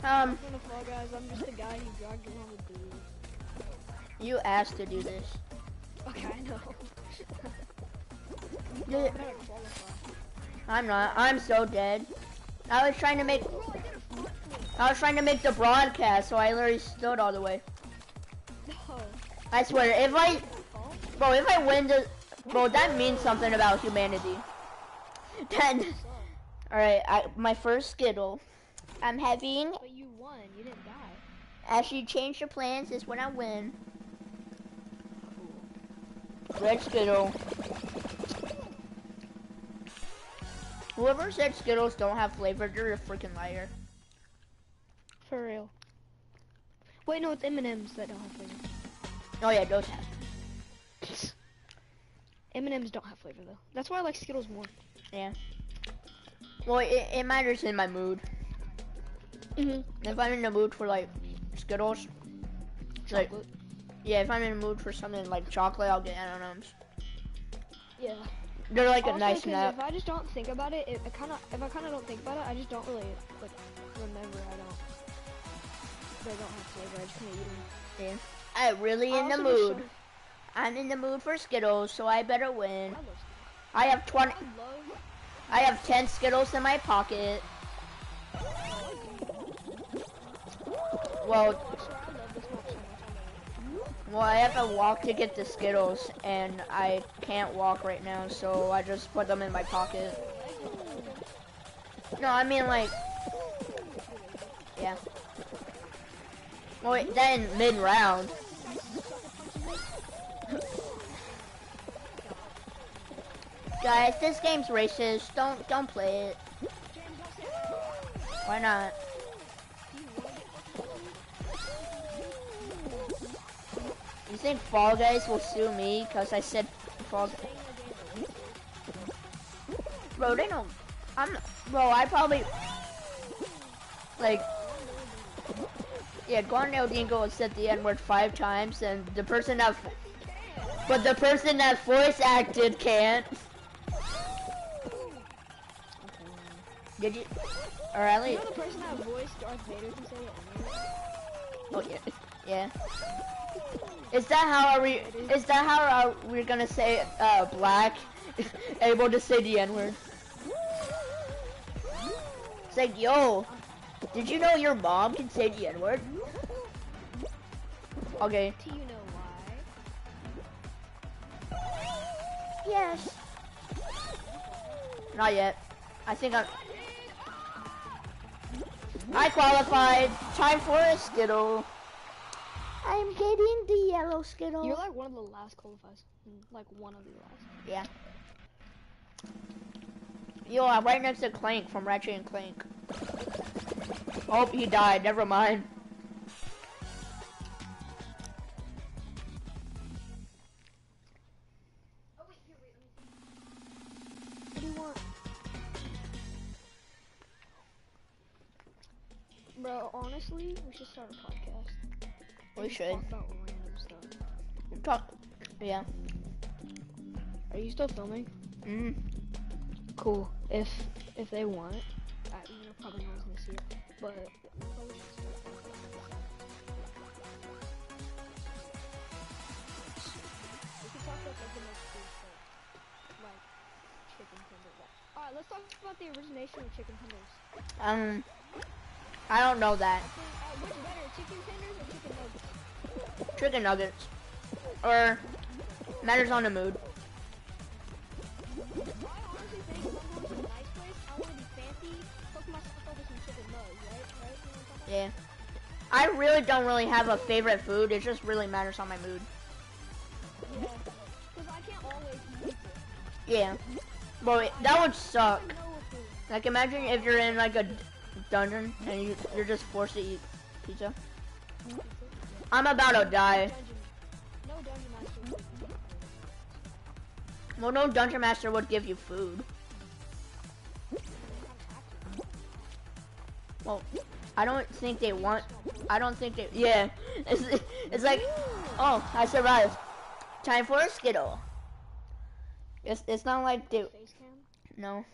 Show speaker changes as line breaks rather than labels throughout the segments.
Welcome to Fall Guys. I'm just a guy who dragged around with dude.
You asked to do this.
Okay, I know.
Yeah.
I'm gonna qualify.
I'm not. I'm so dead. I was trying to make.
Bro, I did a front flip.
I was trying to make the broadcast, so I literally stood all the way.
No.
I swear, if I, bro, if I win the, bro, that means something about humanity. Then, all right, my first Skittle. I'm having.
But you won. You didn't die.
As you change your plans, is when I win. Red Skittle. Whoever said Skittles don't have flavor, they're a freaking liar.
For real. Wait, no, it's M&M's that don't have flavor.
Oh yeah, those have.
M&M's don't have flavor though. That's why I like Skittles more.
Yeah. Well, it matters in my mood. If I'm in the mood for like Skittles, like, yeah, if I'm in the mood for something like chocolate, I'll get M&M's.
Yeah.
They're like
Also,
a nice snack.
If I just don't think about it, if I kind of don't think about it, I just don't really like remember. They don't have flavor. I just kind of eat them.
Yeah. I'm really in the mood. I'm in the mood for Skittles, so I better win. I have 20. I have 10 Skittles in my pocket. Well, I have to walk to get the Skittles, and I can't walk right now, so I just put them in my pocket. No, I mean like, yeah. Well, then mid-round. Guys, this game's racist. Don't play it. Why not? You think Fall Guys will sue me because I said Fall Guys? Bro, they don't. Bro, I probably like. Yeah, Guarnell Dingo said the N-word 5 times, and the person that, but the person that voice acted can't. Did you? Or at least.
You know the person that voiced Darth Vader can say it.
Oh yeah, yeah. Is that how we? Is that how we're gonna say black able to say the N-word? It's like, yo, did you know your mom can say the N-word? Okay.
Do you know why?
Yes. Not yet. I think I qualified. Time for a Skittle. I'm getting the yellow Skittle.
You're like one of the last qualifiers. Like one of the last.
Yeah. Yo, I'm right next to Clank from Ratchet and Clank. Oh, he died. Never mind.
What do you want? Bro, honestly, we should start a podcast.
We should.
Talk about random stuff.
Yeah.
Are you still filming? Cool. If they want, probably no one's gonna see it, but we probably should start a podcast. We can talk about like the most cool stuff, like chicken tenders. Alright, let's talk about the origination of chicken tenders.
I don't know that.
Which better, chicken tenders or chicken nuggets?
Chicken nuggets. Or matters on the mood.
I honestly think if I'm going to a nice place, I want to be fancy, hook myself up with some chicken nuggets, right?
Yeah. I really don't really have a favorite food. It just really matters on my mood.
Yeah. Because I can't always eat it.
Yeah. Bro, that would suck. Like, imagine if you're in like a dungeon and you're just forced to eat pizza. I'm about to die.
No dungeon master.
Well, no dungeon master would give you food. Well, I don't think they want. I don't think they. Yeah, it's like, oh, I survived. Time for a Skittle. It's not like they.
Facecam?
No.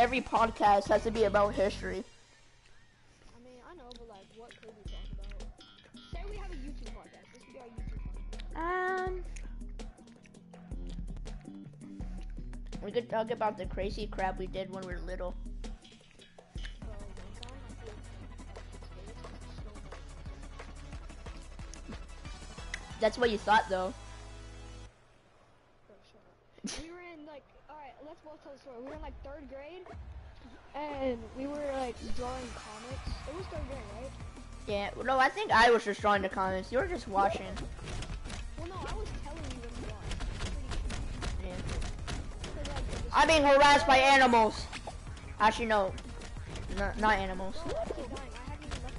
every podcast has to be about history.
I mean, I know, but like, what could we talk about? Say we have a YouTube podcast. This could be our YouTube podcast.
We could talk about the crazy crap we did when we were little.
Bro, one time I feel so much.
That's what you thought, though.
Bro, shut up. We were in like, alright, let's both tell the story. We were in like 3rd grade, and we were like drawing comics. It was 3rd grade, right?
Yeah, no, I think I was just drawing the comments. You were just watching.
Well, no, I was telling you what you want.
Yeah.
Cause, like,
I'm being harassed by animals. Actually, no. Not animals.
bro, I keep dying. I haven't even left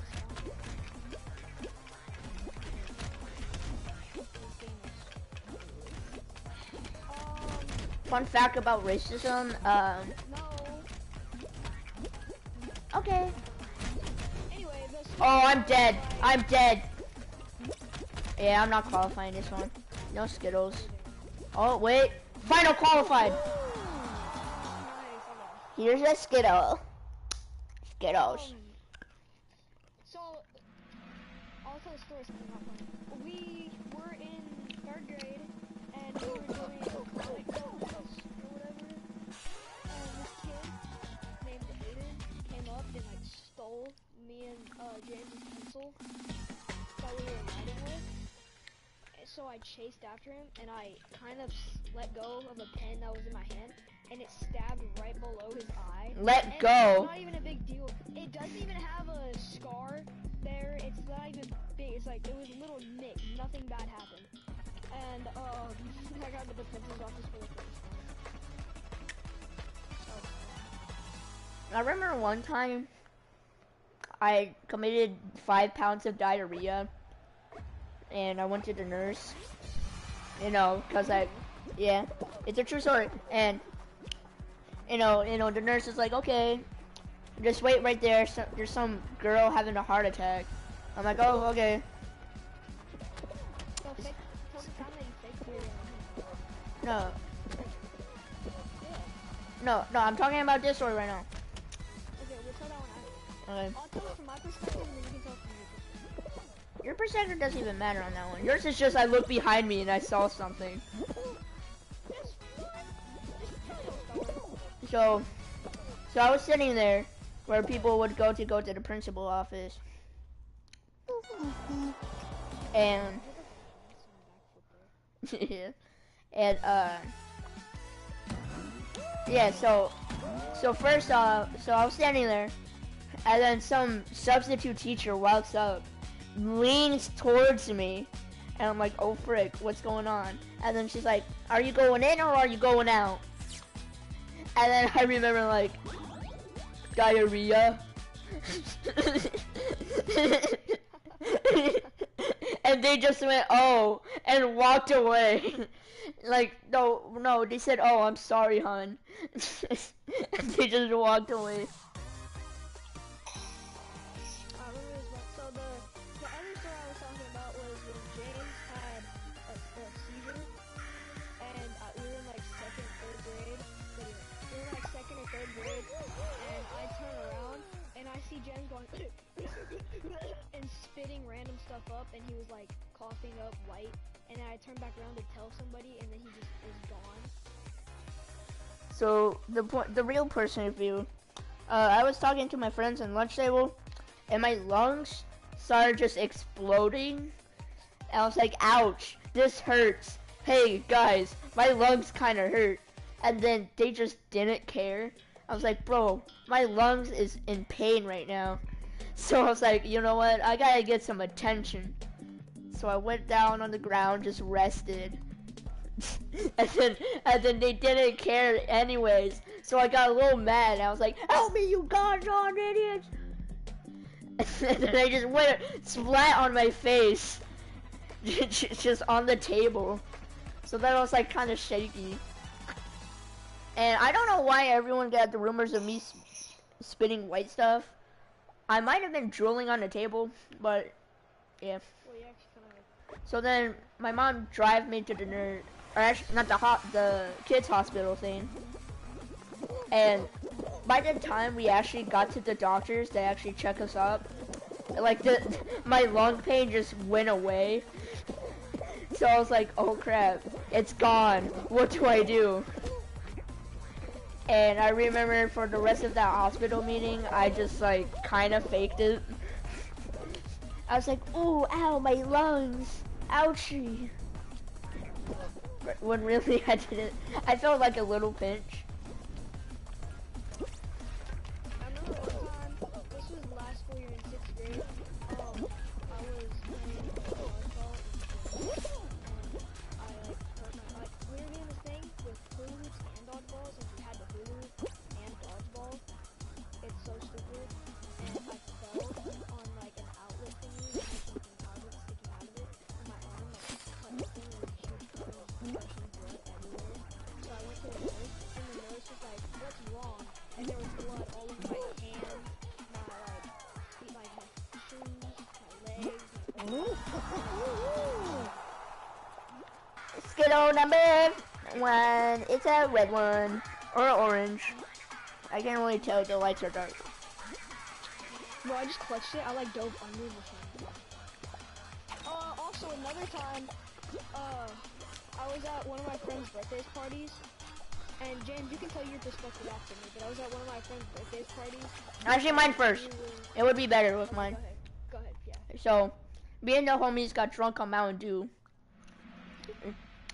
the
Fun fact about racism,
no.
okay.
Anyway, the
Oh, I'm dead. I'm dead. Yeah, I'm not qualifying this one. No Skittles. Oh, wait. Final qualified.
Nice, okay.
Here's a Skittle. Skittles.
So, I'll tell a story. So I'm not playing. We were in 3rd grade, and we were doing a comic book or whatever. And this kid named Aiden came up and like stole me and James' pencil that we were writing with. And so I chased after him, and I kind of let go of a pen that was in my hand, and it stabbed right below his eye.
Let
And
go.
It's not even a big deal. It doesn't even have a scar there. It's not even big. It's like it was a little nick. Nothing bad happened. And I got to the principal's office for the first time.
I remember one time I committed 5 pounds of diarrhea, and I went to the nurse. You know, cause yeah, it's a true story. And you know, the nurse is like, okay, just wait right there. So, there's some girl having a heart attack. I'm like, oh, okay.
So tell the time that you faked your
No,
yeah.
no, I'm talking about this story right now.
Okay, we'll tell that one after.
Okay.
I'll tell it from my perspective, and then you can tell it from your perspective.
Your perspective doesn't even matter on that one. Yours is just I looked behind me and I saw something. So I was sitting there where people would go to the principal office. And yeah. And yeah, so first so I was standing there, and then some substitute teacher walks up, leans towards me, and I'm like, oh frick, what's going on? And then she's like, are you going in or are you going out? And then I remember like, diarrhea. And they just went, oh, and walked away. Like, no, they said, oh, I'm sorry, hon. And they just walked away.
I remember this one. So the other story I was talking about was when James had a seizure, and we were in like 2nd, 3rd grade. But anyway, we were in like 2nd or 3rd grade, and I turn around and I see James going and spitting random stuff up, and he was like coughing up white. And then I turned back around to tell somebody, and then he just is gone.
So the real person view, I was talking to my friends in lunch table, and my lungs started just exploding. And I was like, ouch, this hurts. Hey guys, my lungs kind of hurt. And then they just didn't care. I was like, bro, my lungs is in pain right now. So I was like, you know what, I gotta get some attention. So I went down on the ground, just rested. and then they didn't care anyways. So I got a little mad. I was like, help me, you goddamn idiots. And then I just went splat on my face. Just on the table. So then I was like kind of shaky. And I don't know why everyone got the rumors of me spitting white stuff. I might have been drooling on the table, but yeah.
Well, you actually kind of.
So then my mom drive me to the nurse, or actually not the kids hospital thing, and by the time we actually got to the doctors, they actually check us up. Like my lung pain just went away. So I was like, oh crap, it's gone. What do I do? And I remember for the rest of that hospital meeting, I just like kind of faked it. I was like, ooh, ow, my lungs, ouchie. When really I didn't. I felt like a little pinch.
I remember one time, this was last school year in 6th grade, I was playing dodgeball and I like hurt my, like, we were doing this thing with hula hoops and dodgeballs, and we had the hula hoop and dodgeball. It's so stupid. And I fell on like an outlet thingy, and something powder sticking out of it, and my arm like cut open with huge gushing blood everywhere. So I went to the nurse, and the nurse was like, "What's wrong?" And there was blood all over my hands, my shoes, my legs.
Skittle number 1. It's a red one or orange. I can't really tell. The lights are dark.
Bro, I just clutched it. I like dove under the thing. Also another time, I was at one of my friend's birthday parties, and James, you can tell your perspective after me, but I was at one of my friend's birthday parties.
Actually, mine first. It would be better with mine.
Go ahead, yeah.
So, me and the homies got drunk on Mountain Dew.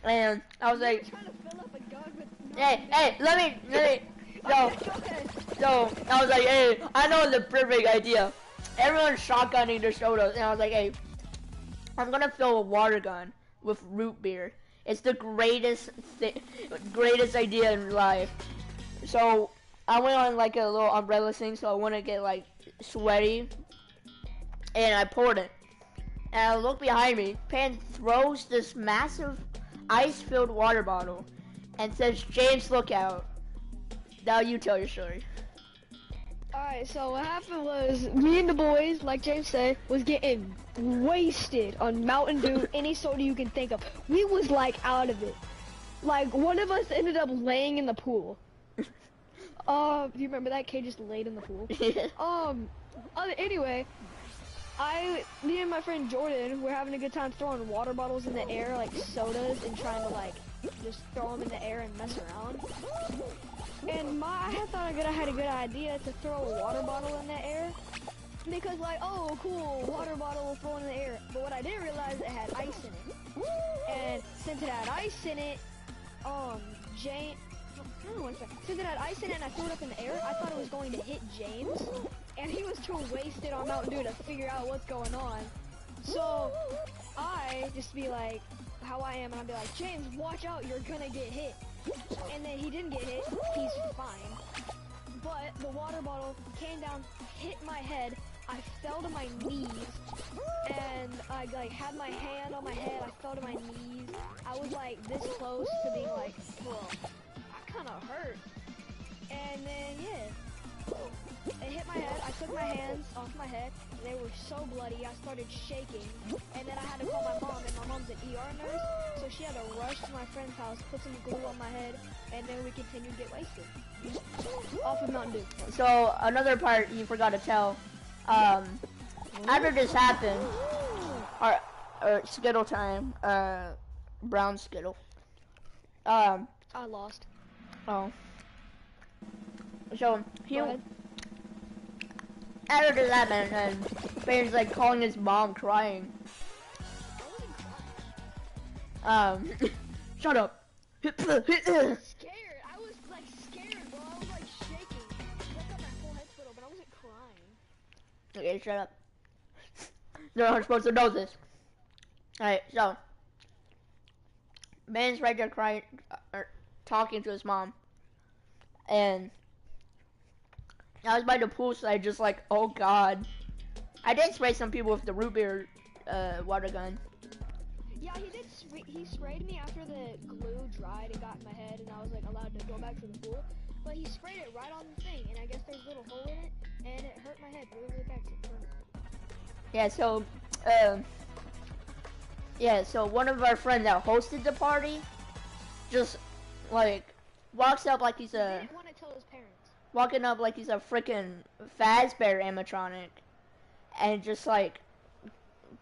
And I was like,
trying to fill up a gun with
hey, let me, so I was like, hey, I know the perfect idea. Everyone's shotgunning their sodas, and I was like, hey, I'm gonna fill a water gun with root beer. It's the greatest idea in life. So I went on like a little umbrella thing, so I wouldn't get like sweaty, and I poured it. And I look behind me. Pan throws this massive ice-filled water bottle and says, "James, look out." Now you tell your story.
Alright, so what happened was, me and the boys, like James said, was getting wasted on Mountain Dew, any soda you can think of. We was like out of it. Like, one of us ended up laying in the pool. Do you remember that kid just laid in the pool? Anyway, me and my friend Jordan were having a good time throwing water bottles in the air, like sodas, and trying to like, just throw them in the air and mess around. And I thought I had a good idea to throw a water bottle in the air, because like, oh cool, water bottle thrown in the air. But what I didn't realize, it had ice in it. And since it had ice in it, since it had ice in it and I threw it up in the air, I thought it was going to hit James, and he was too wasted on Mountain Dew to figure out what's going on. So I just be like, how I am, and I'd be like, James, watch out, you're gonna get hit. And then he didn't get hit, he's fine. But the water bottle came down, hit my head, I fell to my knees, and I like had my hand on my head, I fell to my knees. I was like this close to being like, bro, I kinda hurt. And then yeah, it hit my head, I took my hands off my head, they were so bloody, I started shaking, and then I had to call my mom, and my mom's an ER nurse, so she had to rush to my friend's house, put some glue on my head, and then we continued to get wasted. Off of Mountain Dew.
So, another part you forgot to tell, after this happened, or Skittle time, brown Skittle,
I lost.
oh, so, after this happened, and Bane's like calling his mom crying. Shut up.
Scared. I was like scared, bro. I was like shaking. I got my whole head split open. I wasn't crying.
Okay, shut up. You're not supposed to know this. Alright, so Bane's right there crying, talking to his mom, and I was by the pool, so I just like, oh god. I did spray some people with the root beer water gun.
Yeah, he did. He sprayed me after the glue dried and got in my head, and I was like allowed to go back to the pool. But he sprayed it right on the thing, and I guess there's a little hole in it, and it hurt my head really, really bad.
Yeah, so one of our friends that hosted the party just like walks up like he's a.
He didn't want to tell his parents.
walking up like he's a freaking Fazbear animatronic, and just like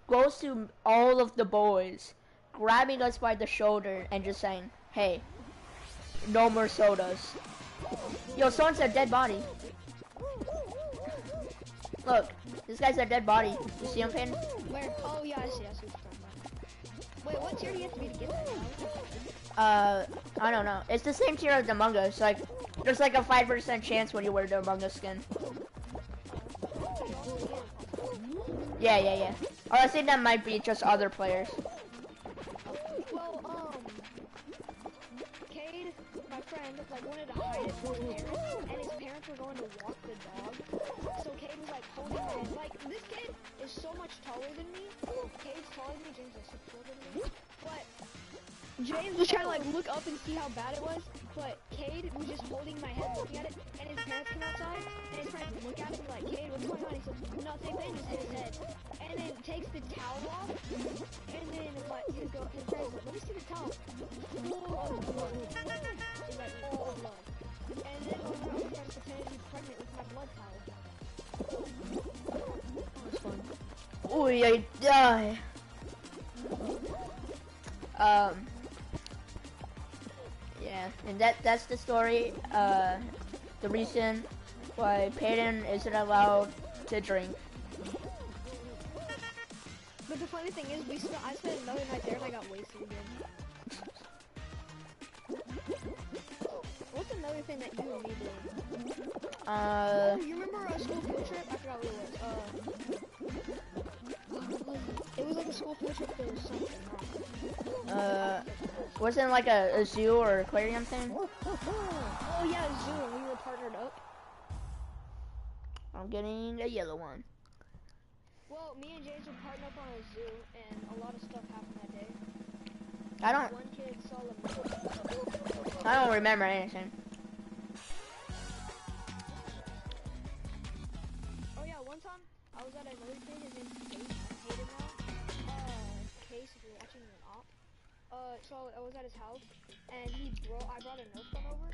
goes to all of the boys, grabbing us by the shoulder and just saying, "Hey, no more sodas." Yo, someone's a dead body. Look, this guy's a dead body. You see him, Peyton?
Where? Oh yeah, I see what you're talking about. Wait, what tier do you have to be to get that?
I don't know. It's the same tier as the Among Us. Like, there's like a 5% chance when you wear the Among Us skin. Yeah. Or I think that might be just other players.
Well, Cade, my friend, like wanted to hide it from his parents, and his parents were going to walk the dog. So Cade was like holding my like this kid is so much taller than me. Cade's taller than me, James is 6 foot than me. But James was trying to like look up and see how bad it was, but Cade was just holding my head looking at it, and his parents come outside, and his parents look at him like, Cade, what's going on? He says, nothing, they just hit his head. And then takes the towel off, and then like, his parents like, let me see the towel. Full of blood. He's like, full of blood. And then his parents pretended to be pregnant with my blood towel. That was fun.
Oh, I die. Yeah, and that's the story. The reason why Peyton isn't allowed to drink.
But the funny thing is, I spent another night there and I got wasted again. What's another thing that you and me did? Oh, you remember our school field trip? I forgot what it was. It was like a school field trip. There was something.
Wasn't it like a zoo or aquarium thing?
Oh yeah, a zoo, and we were partnered up.
I'm getting a yellow one.
Well, me and James were partnered up on a zoo, and a lot of stuff happened that day. One kid saw a
I don't remember anything.
Oh yeah, one time I was at another kid. His name's Case. I hate him now. Case, if you're watching, you're an op. So I was at his house, and I brought a Nerf gun over,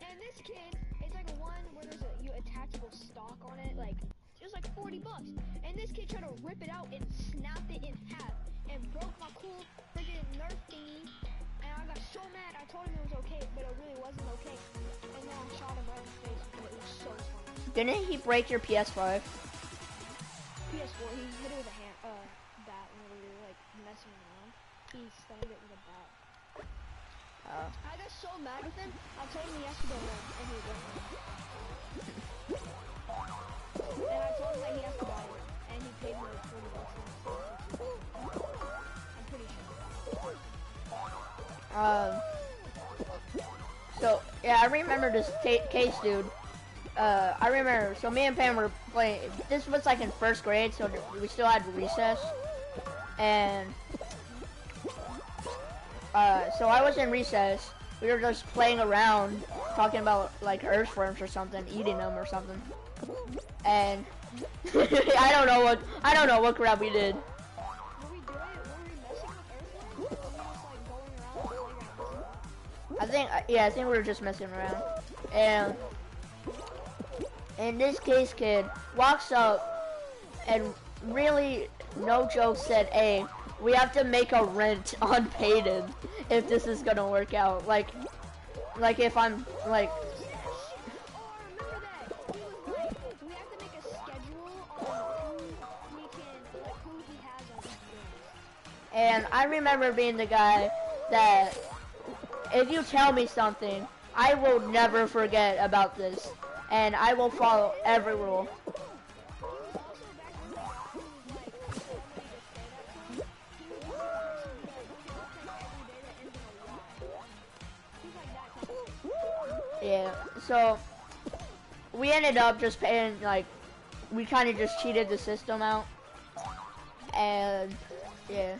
and this kid, it's like a one where there's a attachable stock on it, like it was like $40, and this kid tried to rip it out and snapped it in half, and broke my cool freaking Nerf thingy, and I got so mad. I told him it was okay, but it really wasn't okay, and then I shot him right in the face, and it was so funny.
Didn't he break your PS5?
PS4, he hit it with a bat when we were like messing around. He stunned it with a bat. I got so mad with him, I told him he has to go home, and he went home. And I told him that he has to buy it, and he paid me like $40. I'm pretty sure.
So, yeah, I remember this case, dude. I remember, so me and Pam were playing, this was like in 1st grade, so we still had recess, and, so I was in recess, we were just playing around, talking about, like, earthworms or something, eating them or something, and, I don't know what crap we did.
Were we messing with earthworms, or were we just like going around and playing around?
I think we were just messing around, and this case kid walks up and really, no joke, said, "Hey, we have to make a rent on Peyton if this is gonna work out. Like if I'm like."
Oh, I remember that. He was like, we have to make a schedule on who he has on his games.
And I remember being the guy that, if you tell me something, I will never forget about this. And I will follow every rule. Yeah, so we ended up just paying, like, we kind of just cheated the system out. And, yeah.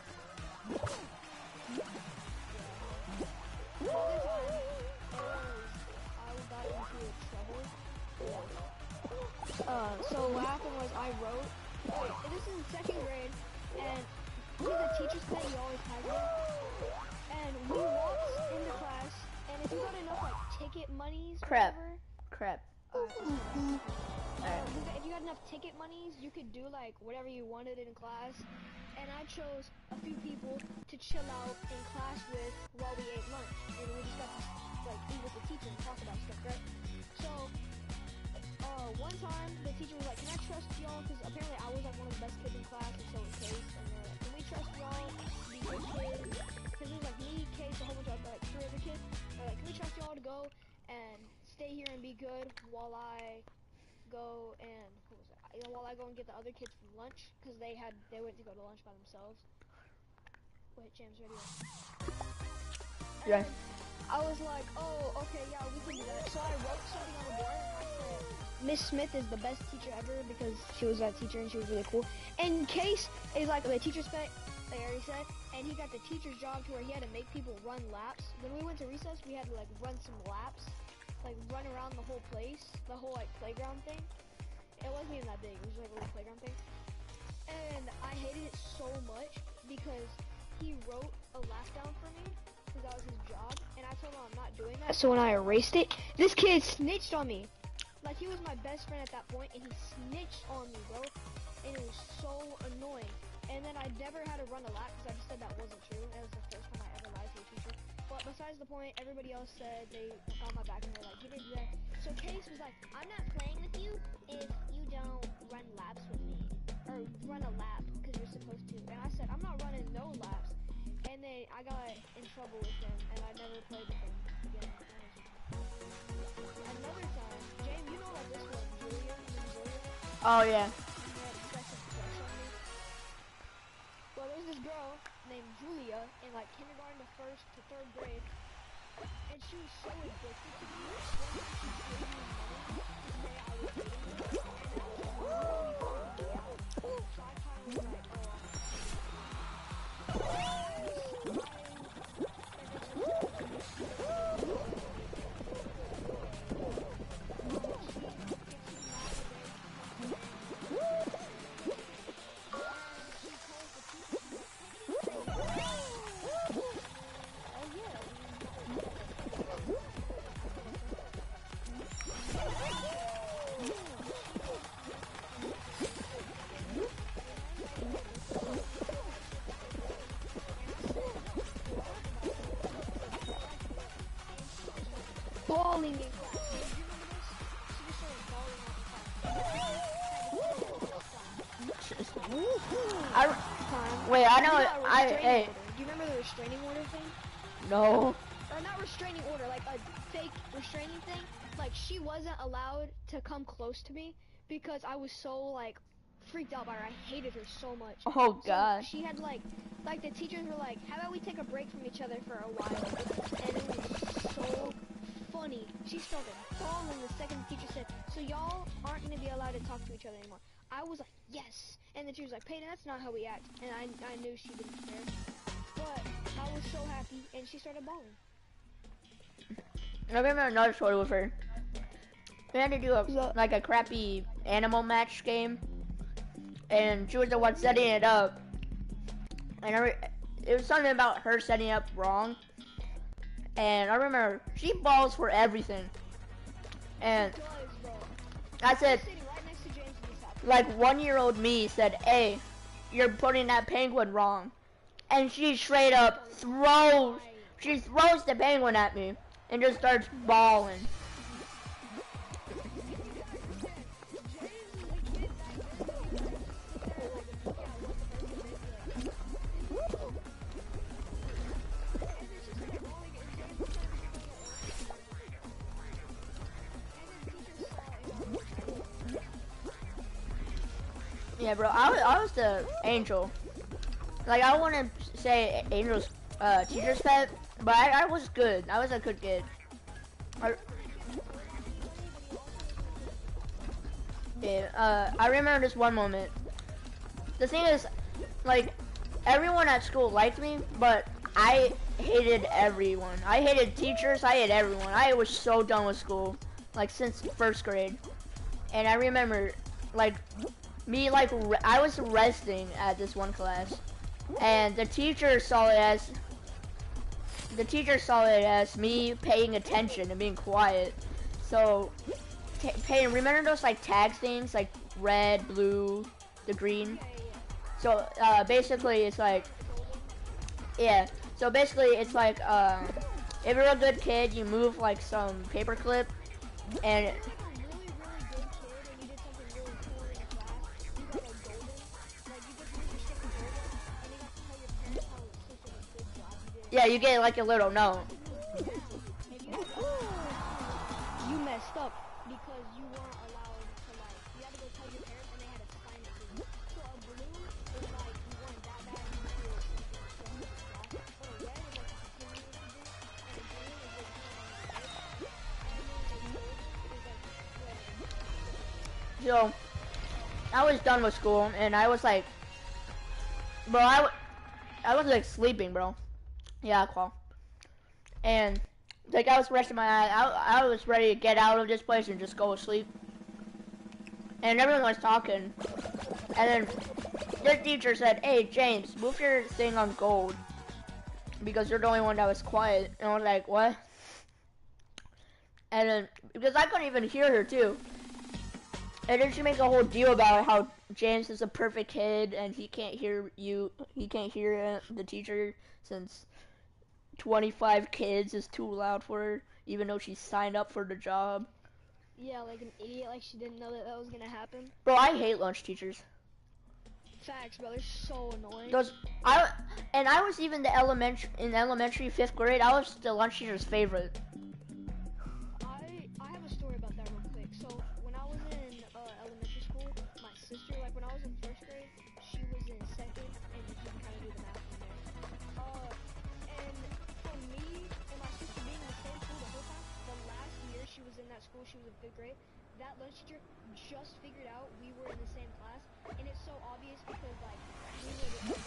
So what happened was I wrote, this is in 2nd grade, and he's a teacher's pet, he always has it, and we walked into class, and if you got enough like ticket monies,
Crap.
He said if you had enough ticket monies, you could do like whatever you wanted in class. And I chose a few people to chill out in class with while we ate lunch. And we just got to like eat with the teacher and talk about stuff, right? So one time the teacher was like, "Can I trust y'all?" Because apparently I was like one of the best kids in class, and so was Case. And they're like, "Can we trust y'all to be good kids?" Because it was like me, Case, a whole bunch of like 3 other kids. They're like, "Can we trust y'all to go and stay here and be good while I go and while I go and get the other kids from lunch?" Because they went to go to lunch by themselves. Wait, James, radio.
Yeah.
I was like, "Oh, okay, yeah, we can do that." So I wrote something on the board and I said, "Miss Smith is the best teacher ever," because she was that teacher and she was really cool. And Case is like the teacher's pet, they already said, and he got the teacher's job to where he had to make people run laps. When we went to recess, we had to like run some laps, like run around the whole place, the whole like playground thing. It wasn't even that big, it was like a little playground thing. And I hated it so much because he wrote a lap down for me, because that was his job, and I told him I'm not doing that. So when I erased it, this kid snitched on me. Like, he was my best friend at that point, and he snitched on me, bro. And it was so annoying. And then I never had to run a lap because I just said that wasn't true. That was the first time I ever lied to a teacher. But besides the point, everybody else said they got my back and they're like, "You didn't do that." So Case was like, "I'm not playing with you if you don't run laps with me. Or run a lap because you're supposed to." And I said, "I'm not running no laps." And then I got in trouble with him, and I never played with him again. Another time, James, you know about this one, Julia?
Oh yeah.
She had a second crush on me. Well, there was this girl named Julia in like kindergarten to 1st to 3rd grade, and she was so addicted to me. One time she gave me money to say I was dating her, and that was really freaking me out. So I kind of was like, bawling in class. Do you remember this? She just started bawling out of class.
Wait, I know.
Hey. Do you remember the restraining order thing?
No.
Or not restraining order, like a fake restraining thing. Like, she wasn't allowed to come close to me because I was so like freaked out by her. I hated her so much.
Oh God.
So she had like the teachers were like, "How about we take a break from each other for a while?" And it was so funny. She started bawling the second the teacher said, "So y'all aren't gonna be allowed to talk to each other anymore." I was like, "Yes," and then she was like, "Peyton, that's not how we act," and I knew she didn't care, but I was so happy, and she started bawling.
I remember another story with her. We had to do like a crappy animal match game, and she was the one setting it up, and it was something about her setting it up wrong. And I remember she balls for everything. And I said, like 1-year-old me said, "Hey, you're putting that penguin wrong." And she straight up throws the penguin at me and just starts bawling. Yeah, bro, I was the angel. Like, I want to say Angel's teacher's pet, but I was good. I was a good kid. I remember this one moment. The thing is, like, everyone at school liked me, but I hated everyone. I hated teachers. I hated everyone. I was so done with school, like, since 1st grade. And I remember, like, me, like, I was resting at this one class, and the teacher saw it as me paying attention and being quiet. So Peyton, remember those like tag things, like red, blue, the green?
Yeah, yeah, yeah.
So basically, it's like, yeah. So basically, it's like if you're a good kid, you move like some paperclip, and
If you're like a really, really good kid and you did something really cool in class, you got a golden. Like you just moved your stick to golden, and you got to tell your parents how such a good job you did.
yeah, you get like a little note.
If you had that, you messed up because you weren't allowed to like. You had to go tell your parents, and they had to sign it for you. So a blue is like you weren't that bad, and you did something in class. But a red is like a kid needed to do, and a green is like you went on the right, and then a golden is like
So I was done with school, and I was like, bro, I was like sleeping, bro. Yeah, cool. And like I was resting my eyes. I was ready to get out of this place and just go to sleep. And everyone was talking. And then the teacher said, "Hey, James, move your thing on gold." Because you're the only one that was quiet. And I was like, what? And then, because I couldn't even hear her too. And then she made a whole deal about how James is a perfect kid and he can't hear the teacher since 25 kids is too loud for her, even though she signed up for the job.
yeah, like an idiot, like she didn't know that that was gonna happen.
Bro, I hate lunch teachers.
Facts, bro. They're so annoying.
I was even in elementary 5th grade. I was the lunch teacher's favorite.
I have a story about that real quick. So when I was in elementary school, my sister, like when I was in 1st grade, she was in 2nd, and you can kind of do the math from there. And for me and my sister being in the same school the whole time, the last year she was in that school, she was in 5th grade. That lunch teacher just figured out we were in the same class, and it's so obvious because like we were so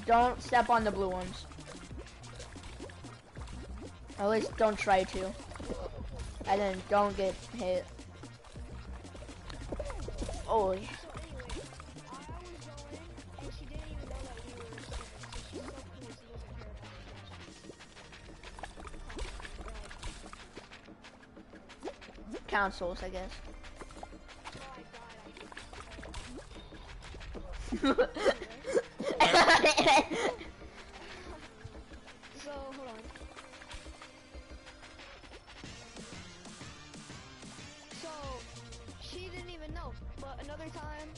Don't step on the blue ones. At least don't try to. And then don't get hit. Oh.
So anyway, I was going, and she didn't even know that we were so she's so cool, she doesn't care about me.
Councils, I guess.
So hold on. So she didn't even know, but another time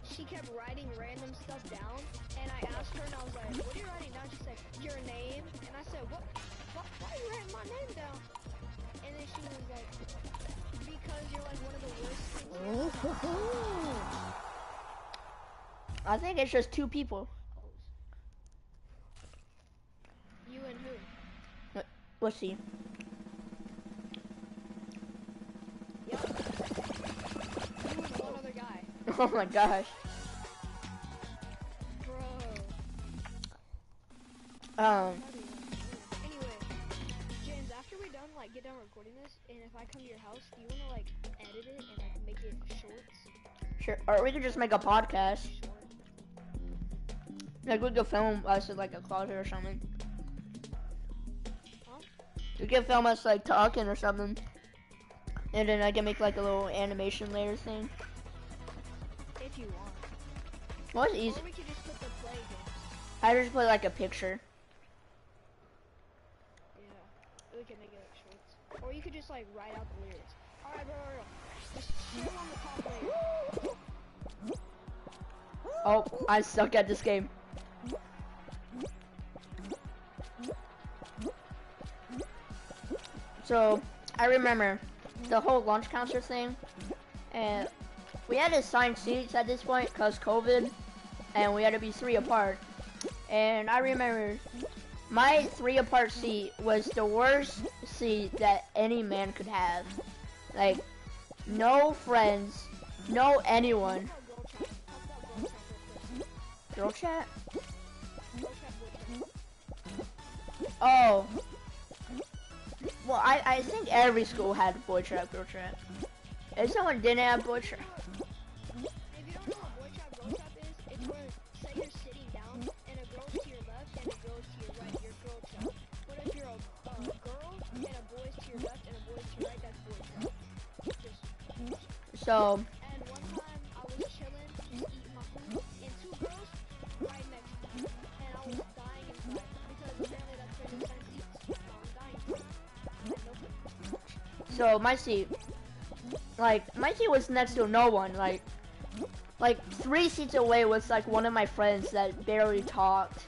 she kept writing random stuff down, and I asked her, and I was like, "What are you writing down?" She said, "Your name," and I said, "What? Why are you writing my name down?" And then she was like, "Because you're like one of the worst kids here."
I think it's just 2 people.
You and who?
Let's see.
Yep. You and one other guy.
Oh my gosh.
Bro. Anyway, James, after we're done, like, get done recording this, and if I come to your house, do you wanna, like, edit it and, like, make it shorts?
Sure. Or we could just make a podcast.
Short.
Like we could film us in like a closet or something.
Huh?
We could film us like talking or something. And then I can make like a little animation layer thing.
If you want.
Well, it's easy.
Or we could just put the play games.
I just put like a picture.
Yeah. We can make it like shorts. Or you could just like write out the lyrics. Alright, bro. Just chill on the top layer.
Oh, I suck at this game. So, I remember the whole lunch counter thing, and we had to assign seats at this point because COVID, and we had to be 3 apart. And I remember my 3 apart seat was the worst seat that any man could have. Like, no friends, no anyone. Girl chat? Oh. Well, I think every school had boy chat, girl chat. If someone didn't have boy chat.
If you don't know what boy chat, girl chat is, it's where, say you're sitting down, and a girl's to your left, and a girl's to your right, you're girl chat. But if you're a
So,
And one time I was chilling, just eating my food, and two girls right next to me. And I was dying inside because apparently that's where your son eats. So I'm dying inside.
so my seat was next to no one. Like 3 seats away was like one of my friends that barely talked,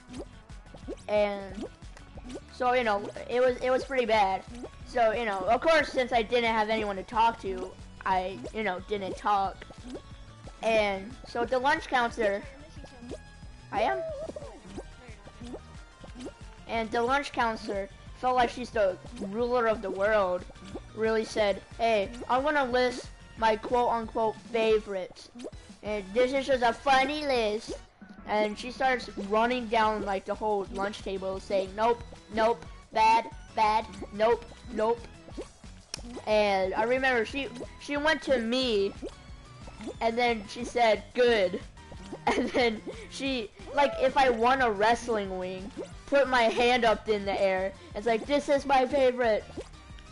and so you know it was pretty bad. So you know, of course, since I didn't have anyone to talk to, I didn't talk, and so the lunch counselor, I am, and the lunch counselor felt like she's the ruler of the world. Really said, "Hey, I'm gonna list my quote-unquote favorites, and this is just a funny list." And she starts running down like the whole lunch table, saying, "Nope, nope, bad, bad, nope, nope." And I remember she went to me, and then she said, "Good." And then she, like, if I won a wrestling wing, put my hand up in the air. It's like, "This is my favorite."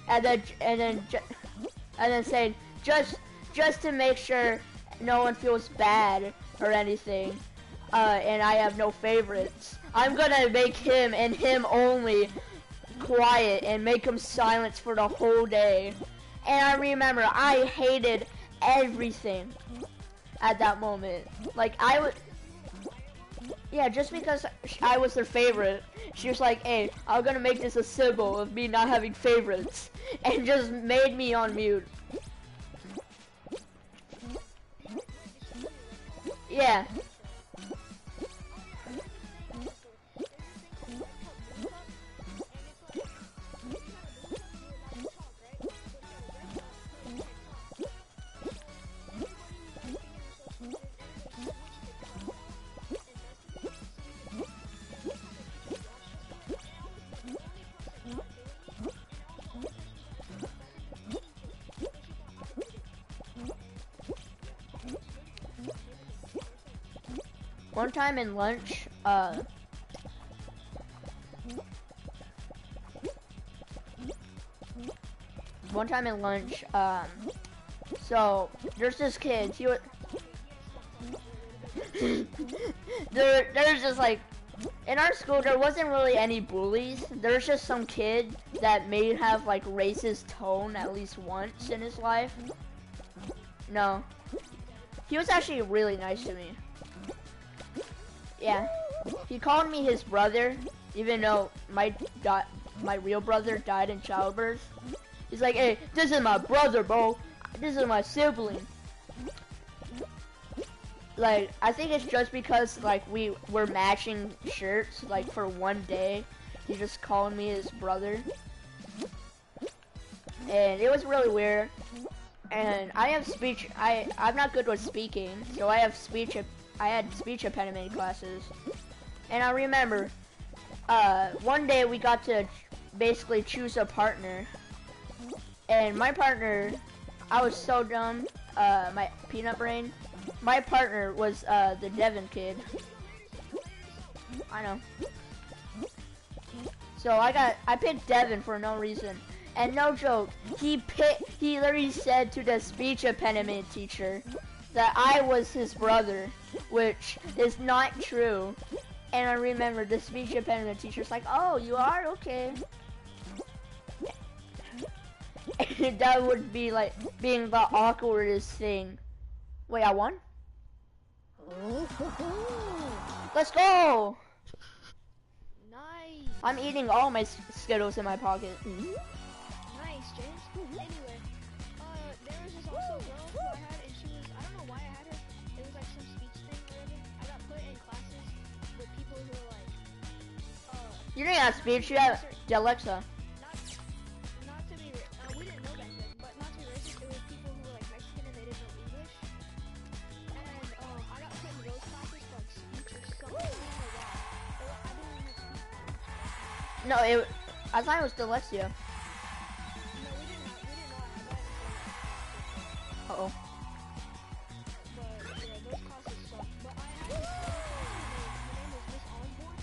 And then saying, just to make sure no one feels bad or anything, and I have no favorites, I'm gonna make him and him only quiet and make him silence for the whole day. And I remember I hated everything at that moment. Like I would, yeah, just because I was their favorite, she was like, "Hey, I'm gonna make this a symbol of me not having favorites," and just made me on mute. Yeah. One time in lunch, so there's this kid, he was, there's just like, in our school there wasn't really any bullies, there's just some kid that may have like racist tone at least once in his life. No, he was actually really nice to me. Yeah, he called me his brother, even though my real brother died in childbirth. He's like, "Hey, this is my brother, bro. This is my sibling." Like, I think it's just because like we were matching shirts like for one day. He just called me his brother, and it was really weird. And I have speech. I'm not good with speaking, so I had speech impediment classes. And I remember one day we got to basically choose a partner. And my partner, I was so dumb, my peanut brain. My partner was the Devin kid. I know. So I picked Devin for no reason. And no joke, he literally said to the speech impediment teacher that I was his brother, which is not true. And I remember the speech impediment teacher's like, "Oh, you are? Okay." And that would be like being the awkwardest thing. Wait, I won? Let's go!
Nice.
I'm eating all my Skittles in my pocket.
Nice, James. Anyway, there was this also girl who I had, and she was, I don't know why I had her. It was like some speech thing or whatever. I got put in classes with people who were like,
You didn't have speech, you have Alexa.
not to be, we didn't know back then, but not to be racist, it was people who were like Mexican and they didn't know English. And, I got put in those classes for like speech or something. I don't know why. I didn't even have speech.
No, I thought it was dyslexia.
No, we didn't know I had that.
Uh-oh.
But, yeah, those classes suck. But I had this other girl, her name was Miss Osborne.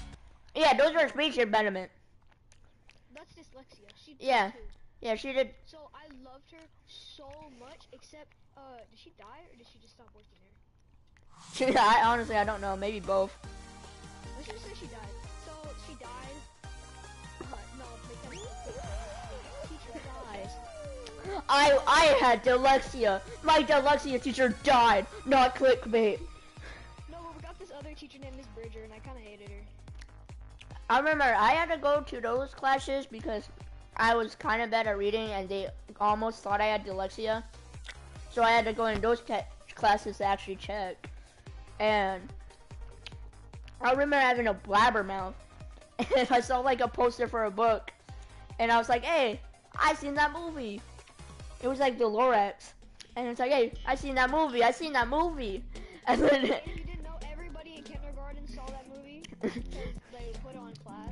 Yeah, those are speech impediment.
That's dyslexia. She
Yeah.
too.
Yeah, she did.
So I loved her so much, except, did she die or did she just stop working there?
I honestly, I don't know. Maybe both.
Let's just say she died. So she died. No, because teacher dies.
I had dyslexia. My dyslexia teacher died. Not clickbait.
No, but we got this other teacher named Miss Bridger, and I kind of hated her.
I remember I had to go to those classes because I was kind of bad at reading, and they almost thought I had dyslexia. So I had to go in those classes to actually check. And I remember having a blabbermouth, and I saw like a poster for a book, and I was like, "Hey, I seen that movie." It was like the Lorax, and it's like, "Hey, I seen that movie. I seen that movie." And then
And you didn't know everybody in kindergarten saw that movie because they put it on class.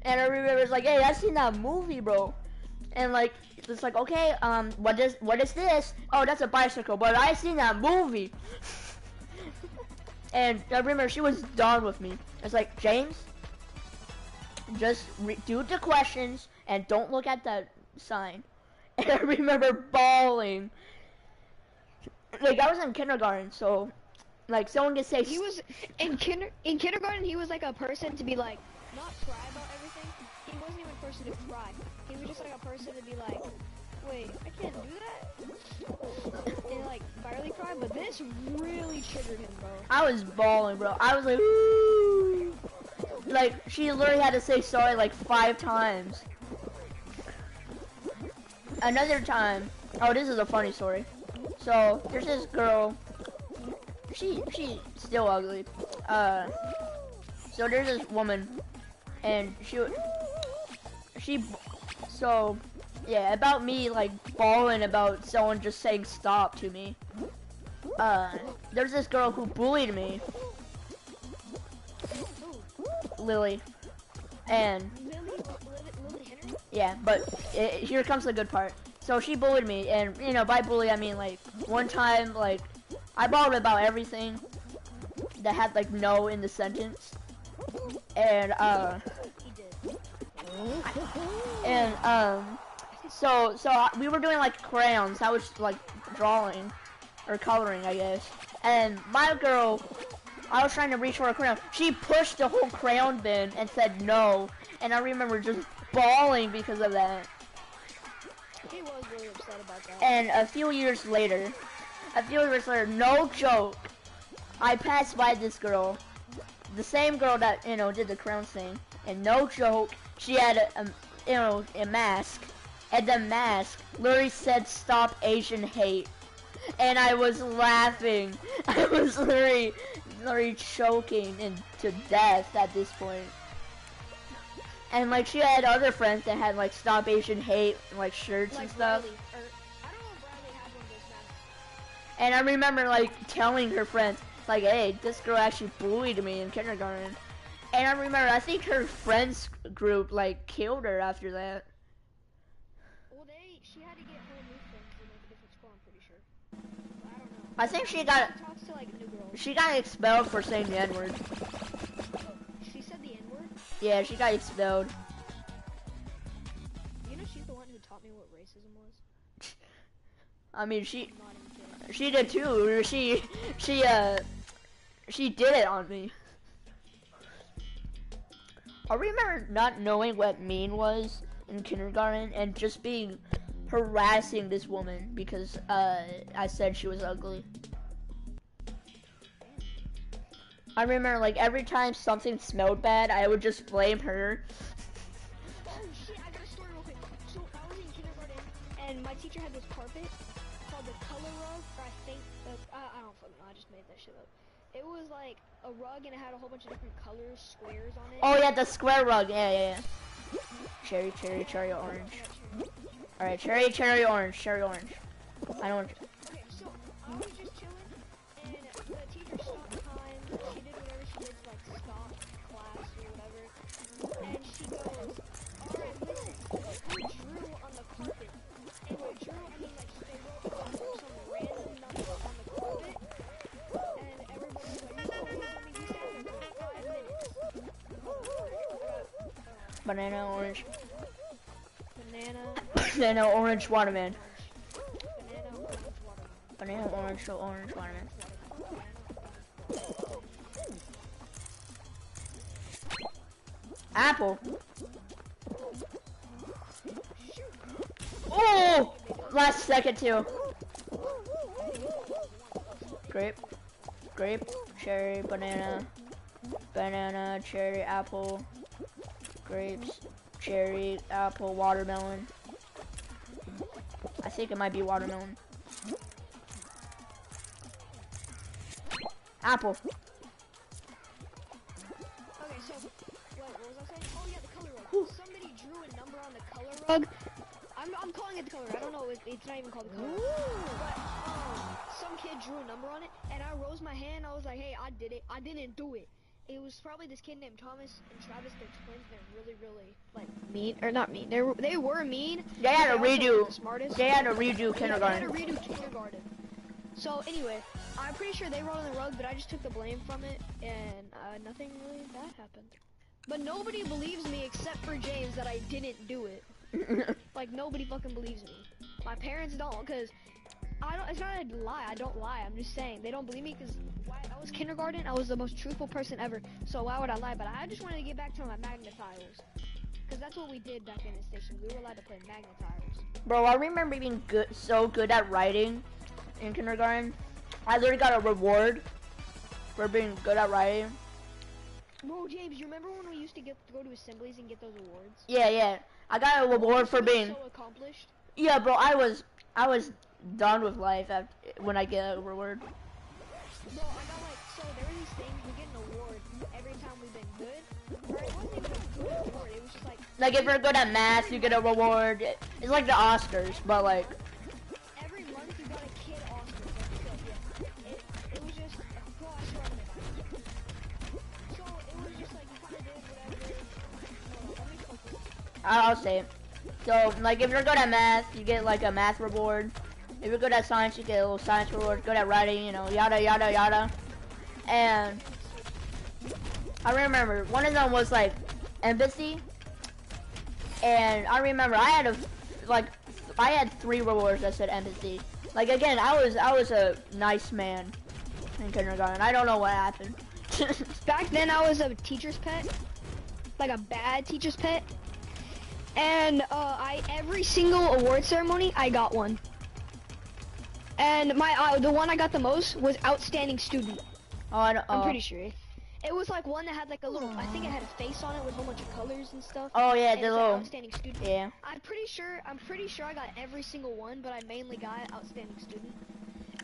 and I remember it's like, "Hey, I seen that movie, bro." And like, it's like, "Okay, what is this? Oh, that's a bicycle, but I seen that movie." And I remember she was done with me. It's like, "James, just do the questions and don't look at the sign." And I remember bawling. Like, I was in kindergarten, so like someone could say
He was in kindergarten. He was like a person to be like not cry about everything. He wasn't even a person to cry. He was just like a person to be like, wait, I can't do that, and like barely cry. But this really triggered him, bro.
I was bawling, bro. I was like, ooh. Like, she literally had to say sorry like 5 times. Another time, oh, this is a funny story. So there's this girl. She's still ugly. So there's this woman, and so yeah, about me like bawling about someone just saying stop to me. There's this girl who bullied me, Lily, and
Lily Henry?
yeah, but here comes the good part. So she bullied me, and you know, by bully I mean like one time like I bawled about everything that had like no in the sentence, and
He did.
so we were doing like crayons. I was like drawing or coloring, I guess, and my girl, I was trying to reach for a crayon. She pushed the whole crayon bin and said no, and I remember just bawling because of that.
He was really upset about that.
And a few years later, no joke, I passed by this girl, the same girl that, you know, did the crown thing, and no joke, she had a mask, and the mask literally said "Stop Asian Hate," and I was laughing. I was literally choking to death at this point. And like she had other friends that had like "Stop Asian Hate" like shirts
Like
and stuff.
Riley, I don't know if Riley had one of those masks.
And I remember like telling her friends, like, "Hey, this girl actually bullied me in kindergarten." And I remember, I think her friends group like killed her after that.
Well, she had to get whole new friends in like a different school, I'm pretty sure. But I don't know.
I think she
Talks to like new girls.
got expelled for saying the N-word.
She said the N-word.
Yeah, she got expelled.
You know, she's the one who taught me what racism was.
I mean,
I'm not even kidding.
she did too. She did it on me. I remember not knowing what mean was in kindergarten and just being harassing this woman because I said she was ugly. I remember like every time something smelled bad, I would just blame her.
Oh shit, I got a story real quick. So I was in kindergarten and my teacher had this carpet called the color rug, or I think, I don't fucking know, I just made that shit up. It was like a rug and it had a whole bunch of different colors, squares on it.
Oh yeah, the square rug. Yeah. Cherry, orange. All right, cherry, orange. I don't.
Okay, so I was just chilling and the teacher stopped time. She did whatever she did to like stop class or whatever. And she goes, alright, listen, who drew on the carpet? And by drew, I mean like they wrote some random number on the carpet. And everybody was like, no, please let me be stand there for 5 minutes.
Banana, orange.
Banana, banana,
Banana, orange, watermelon.
banana, orange, watermelon.
Banana, orange, watermelon. Apple. Oh! Last second too. Grape. Grape. Cherry. Banana. Banana. Cherry. Apple. Grapes. Cherry. Apple. Watermelon. I think it might be watermelon. Apple.
Okay, so what was I saying? Oh yeah, the color rug. Somebody drew a number on the color rug. I'm calling it the color. I don't know. It's not even called the color. But some kid drew a number on it, and I rose my hand. I was like, hey, I did it. I didn't do it. It was probably this kid named Thomas and Travis. They're twins. They're really like mean, or not mean. They were mean.
They had to
but they also
redo.
weren't the smartest.
They had to redo
Yeah, they
kindergarten.
had to redo kindergarten. So anyway, I'm pretty sure they wrote on the rug, but I just took the blame from it, and nothing really bad happened. But nobody believes me except for James that I didn't do it. Like nobody fucking believes me. My parents don't, cause I don't. It's not a lie. I don't lie. I'm just saying they don't believe me, cause I was kindergarten. I was the most truthful person ever. So why would I lie? But I just wanted to get back to my magnetiles, cause that's what we did back in the station. We were allowed to play magnetiles.
Bro, I remember being so good at writing in kindergarten. I literally got a reward for being good at writing.
Bro, James, you remember when we used to go to assemblies and get those awards?
Yeah. I got a reward for being.
So accomplished.
Yeah, bro. I was done with life when I get a reward.
Bro, I got like, so there were these things, we get an award every time we've been good. Or it wasn't even a good award, it was just like
If you're good at math, you get a reward. It's like the Oscars, but like.
every month you got a kid Oscar. Yeah. It was just, bro, I swear I'm gonna die. So it was just like, you kinda did whatever. Hold on, let me focus.
I'll say it. So, like, if you're good at math, you get like a math reward. If you're good at science, you get a little science reward. Good at writing, you know, yada yada yada. And I remember one of them was like empathy. And I remember I had 3 rewards that said empathy. Like again, I was a nice man in kindergarten. I don't know what happened.
Back then I was a teacher's pet. Like a bad teacher's pet. And every single award ceremony I got one. And the one I got the most was outstanding student.
Oh,
I'm pretty sure. It was like one that had like a little, I think it had a face on it with a whole bunch of colors and stuff.
Oh yeah,
And
the
it said
little.
outstanding student.
Yeah.
I'm pretty sure I got every single one, but I mainly got outstanding student.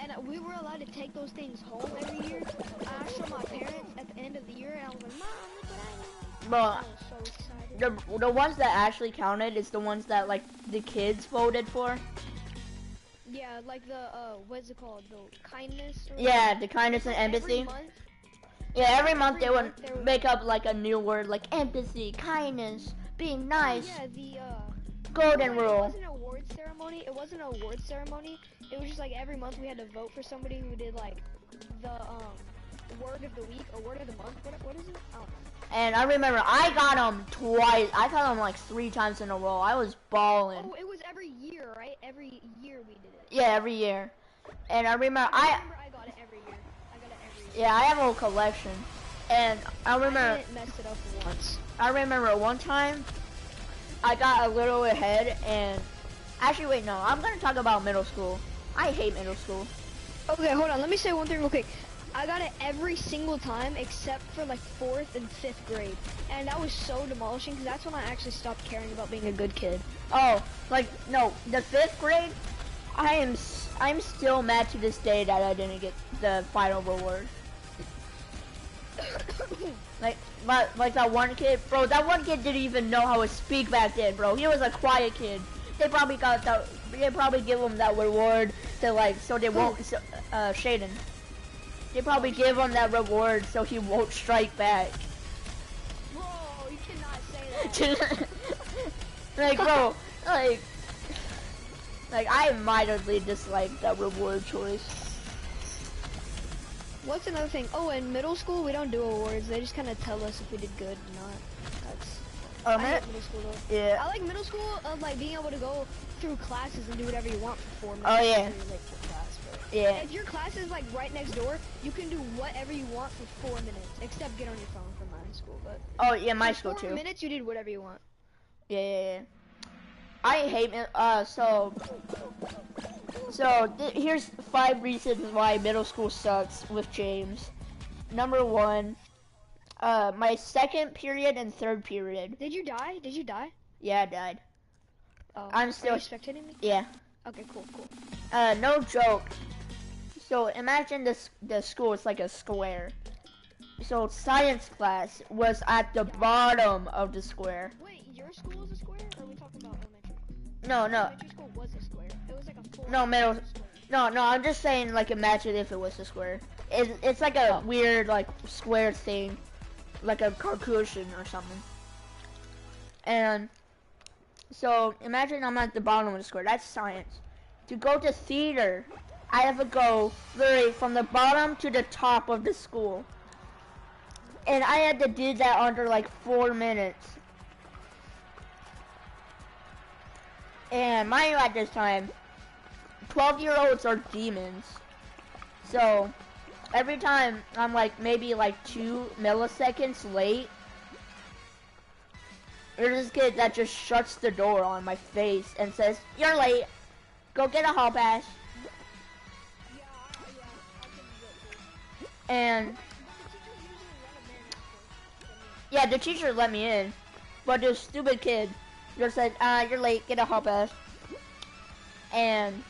And we were allowed to take those things home every year. I showed my parents at the end of the year, and I was like, Mom, look what I got.
Bro,
I was so excited.
the ones that actually counted is the ones that like the kids voted for.
Yeah, like the what's it called? The kindness. Or
Yeah, the kindness and
every
empathy.
month.
Yeah, every month they would
month there was-
make up like a new word like empathy, kindness, being nice,
Yeah, the
golden
It
rule.
wasn't an award ceremony. It wasn't an award ceremony. It was just like every month we had to vote for somebody who did like the word of the week or word of the month. What is it? I don't know.
And I remember I got them twice. I got them like 3 times in a row. I was balling.
Oh, it was every year, right? Every year we did it.
Yeah, every year. And I remember
I remember I got it every year. I got it every year.
yeah, I have a whole collection. And I remember
I didn't mess it up once.
I remember one time I got a little ahead and actually wait, no, I'm gonna talk about middle school. I hate middle school.
Okay, hold on. Let me say one thing real quick. I got it every single time except for like 4th and 5th grade. And that was so demolishing because that's when I actually stopped caring about being a good kid.
Oh, like no, the 5th grade, I'm still mad to this day that I didn't get the final reward. like that one kid, bro. That one kid didn't even know how to speak back then, bro. He was a quiet kid. They probably give him that reward to like so they won't. Shaden. They probably give him that reward so he won't strike back.
Bro, you cannot say that.
Like, bro, like I mildly dislike that reward choice.
What's another thing? Oh, in middle school we don't do awards. They just kind of tell us if we did good or not. That's
Oh,
I hate middle school though.
yeah.
I like middle school of like being able to go through classes and do whatever you want for 4 minutes.
Oh, yeah.
Until you're late for class, but
Yeah.
if your class is like right next door, you can do whatever you want for 4 minutes, except get on your phone for my school. But
Oh, yeah, my
for
school
4
too.
minutes, you did whatever you want.
Yeah. I hate here's 5 reasons why middle school sucks with James. Number 1, my second period and third period.
Did you die? Did you die?
Yeah, I died.
Oh,
I'm still
Are you spectating me?
Yeah.
Okay, cool.
No joke. So imagine the school is like a square. So science class was at the bottom of the square.
Wait, your school is a square, or are we talking about elementary?
No.
Elementary school was a square. It was like a full.
No, middle.
Square.
No, I'm just saying, like, imagine if it was a square. It's like a weird, like, square thing. Like a Caucasian or something. And, so, imagine I'm at the bottom of the square. That's science. To go to theater, I have to go, literally, from the bottom to the top of the school. And I had to do that under, like, 4 minutes. And mind you, at this time, 12-year-olds are demons. So, every time I'm like maybe like 2 milliseconds late, there's this kid that just shuts the door on my face and says, "You're late. Go get a hall pass." And yeah, the teacher let me in, but this stupid kid just said, "You're late. Get a hall pass." And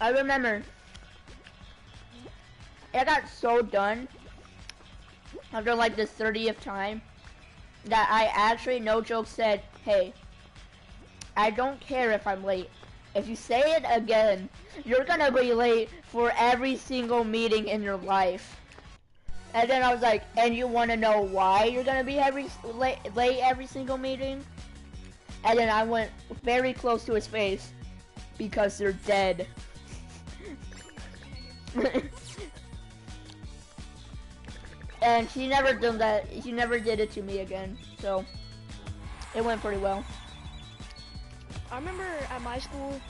I remember I got so done after like the 30th time that I actually, no joke, said, "Hey, I don't care if I'm late. If you say it again, you're gonna be late for every single meeting in your life." And then I was like, "And you wanna know why you're gonna be late every single meeting?" And then I went very close to his face. "Because they're dead." And he never done that. He never did it to me again. So it went pretty well.
I remember at my school,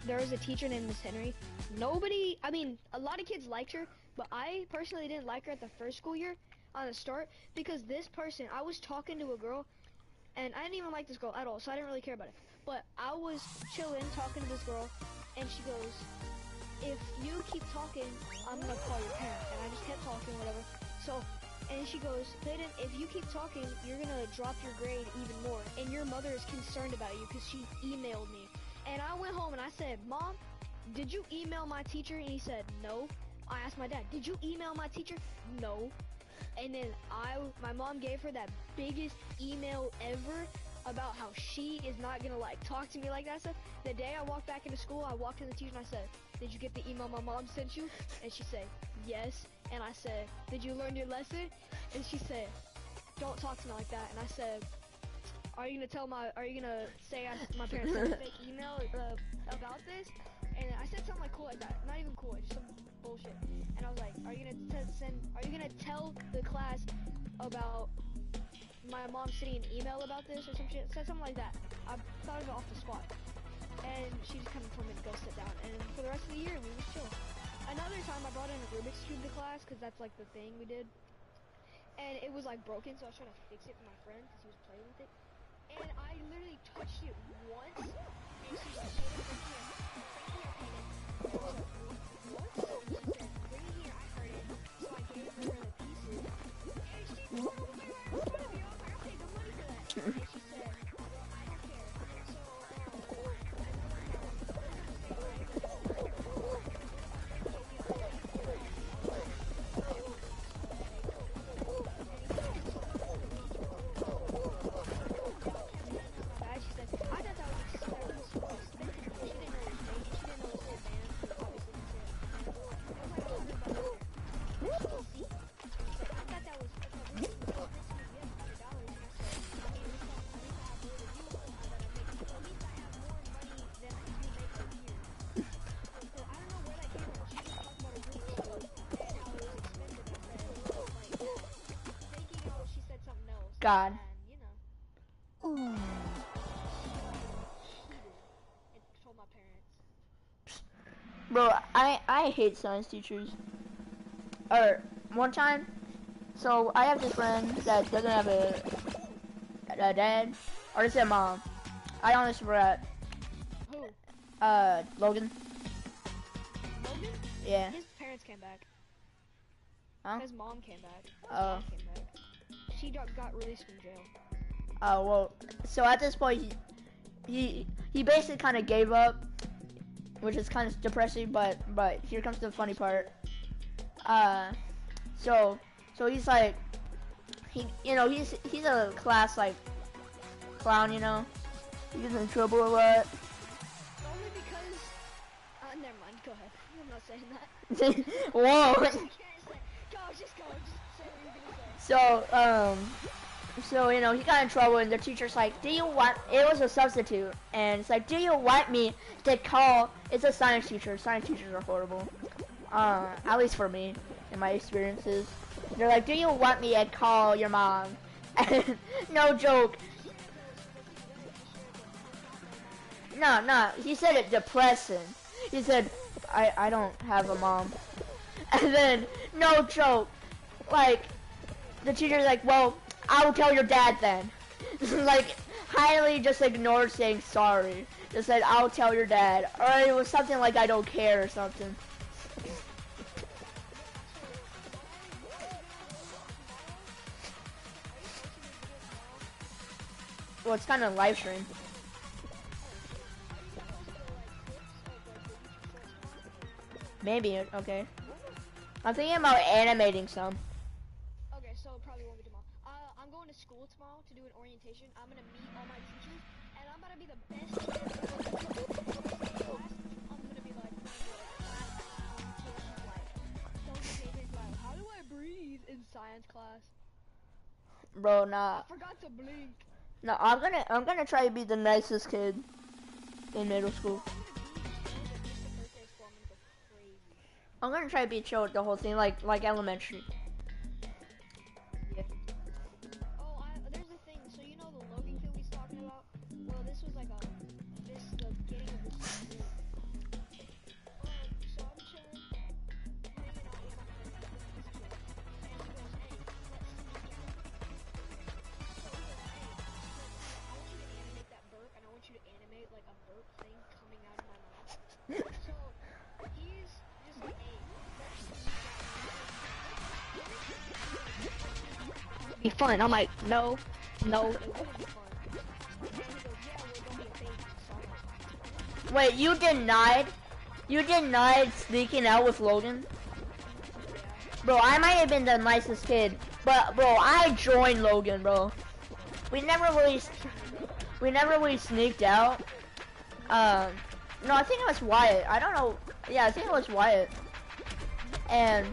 there was a teacher named Miss Henry. A lot of kids liked her, but I personally didn't like her at the first school year on the start because this person, I was talking to a girl, and I didn't even like this girl at all, so I didn't really care about it. But I was chilling, talking to this girl, and she goes, "If you keep talking, I'm gonna call your parent." And I just kept talking, whatever. So, and she goes, "Clayton, if you keep talking, you're gonna drop your grade even more, and your mother is concerned about you because she emailed me." And I went home and I said, "Mom, did you email my teacher?" And he said, "No." I asked my dad, "Did you email my teacher?" "No." And then my mom gave her that biggest email ever about how she is not gonna like talk to me like that stuff. The day I walked back into school, I walked to the teacher and I said, "Did you get the email my mom sent you?" And she said, "Yes." And I said, "Did you learn your lesson?" And she said, "Don't talk to me like that." And I said, are you gonna say my parents sent a fake email about this?" And I said something like cool like that. Not even cool, just some bullshit. And I was like, are you gonna tell the class about my mom sending an email about this or some shit? Said something like that. I thought of it off the spot. And she just kind of told me to go sit down. And for the rest of the year, we was chill. Another time I brought in a Rubik's Cube to class, because that's like the thing we did. And it was like broken, so I was trying to fix it for my friend, because he was playing with it. And I literally touched it once, and she was like, "Bring here, Peyton." And I was like, "What?" And she said, "Bring it here, I heard it." So I gave her the pieces, and she threw them away right in front of me. I was like, "I paid the money for that." And she said, "Well, I don't care." So,
God.
And, you know, and told my parents.
Bro, I hate science teachers. Or one time, so I have this friend that doesn't have a dad, or is it a mom? I honestly forgot.
Who?
Logan.
Logan?
Yeah.
His parents came back.
Huh?
His mom came back.
Oh.
Came back. She got released from jail.
Oh well. So at this point, he basically kind of gave up, which is kind of depressing. But here comes the funny part. So he's like, he's a class like clown, you know. He gets in trouble a lot.
Only because. Never mind. Go ahead. I'm not saying that.
Whoa.
I can't say. Go. Just go. Just say what you're gonna say.
So you know, he got in trouble, and the teacher's like, "Do you want?" It was a substitute, and it's like, "Do you want me to call?" It's a science teacher. Science teachers are horrible. At least for me, in my experiences. They're like, "Do you want me to call your mom?" And no joke. No. He said it depressing. He said, I don't have a mom. And then, no joke, like, the teacher's like, well, I'll tell your dad then. Like, highly just ignored saying sorry. Just said, I'll tell your dad. Or it was something like, I don't care or something. Well, it's kind of live stream. Maybe, okay. I'm thinking about animating some.
Okay, so it probably won't be tomorrow. I'm going to school tomorrow to do an orientation. I'm gonna meet all my teachers, and I'm gonna be the best kid ever. I'm gonna be like, how do I breathe in science class?
Bro, nah.
I forgot to blink.
No, I'm gonna try to be the nicest kid in middle school. I'm gonna try to be chill with the whole thing, like elementary.
Yeah. Oh, there's a thing. So you know the Logan kid we was talking about? Well, this was like the beginning of this season. So I'm chilling, hanging out with my friend, and he goes, hey, let's sneak out. So he goes, hey, I want you to animate that burp, and I want you to animate like a burp thing coming out of my mouth. So he's just like, hey, be fun. I'm like, no, it wouldn't be fun. And he goes, yeah, we're gonna be a baby. So I'm like,
Wait, you denied sneaking out with Logan? Bro, I might have been the nicest kid, but bro, I joined Logan, bro. We never really sneaked out. No, I think it was Wyatt. I don't know. Yeah, I think it was Wyatt. And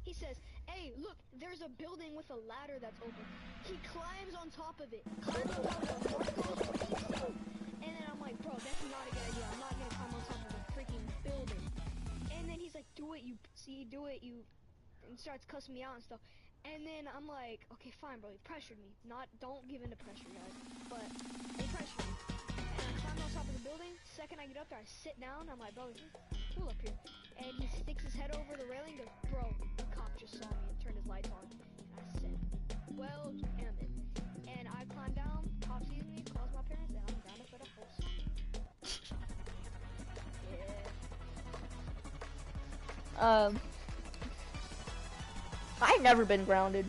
he says, hey, look, there's a building with a ladder that's open. He climbs on top of it. And then I'm like, bro, that's not a good idea. I'm not gonna climb on top of a freaking building. And then he's like, do it, and starts cussing me out and stuff. And then I'm like, okay, fine, bro. He pressured me. Don't give in to pressure, guys. But he pressured me. And I climb on top of the building. Second I get up there, I sit down. I'm like, bro, it's cool up here. And he sticks his head over the railing and goes, bro, the cop just saw me and turned his lights on. And I said, well, damn it. And I climb down, cop sees me, calls my parents, and I'm grounded for the whole summer. Yeah.
I've never been grounded.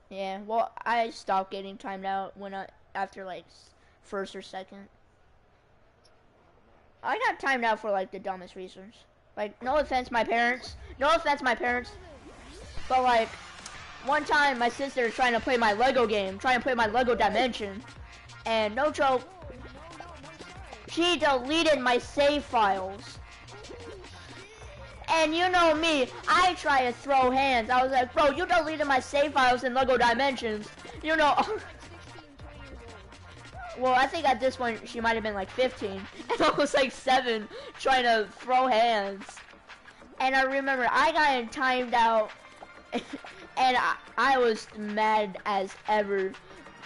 Yeah, well, I stopped getting timed out after like first or second. I got timed out for like the dumbest reasons. Like, no offense, my parents. But like, one time my sister was trying to play my Lego game, trying to play my Lego Dimension, and no joke, she deleted my save files. And you know me, I try to throw hands. I was like, bro, you deleted my save files in Lego Dimensions. You know. Well, I think at this point she might have been like 15, and I was like 7, trying to throw hands. And I remember I got timed out, and I was mad as ever.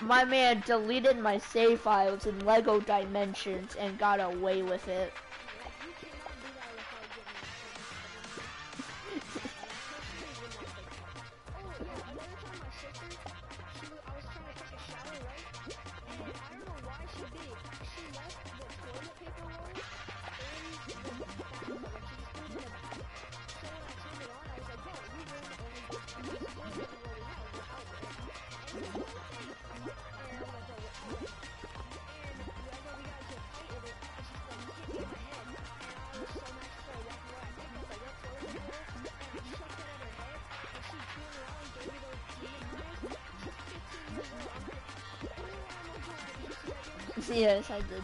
My man deleted my save files in Lego Dimensions and got away with it. Yes, I did.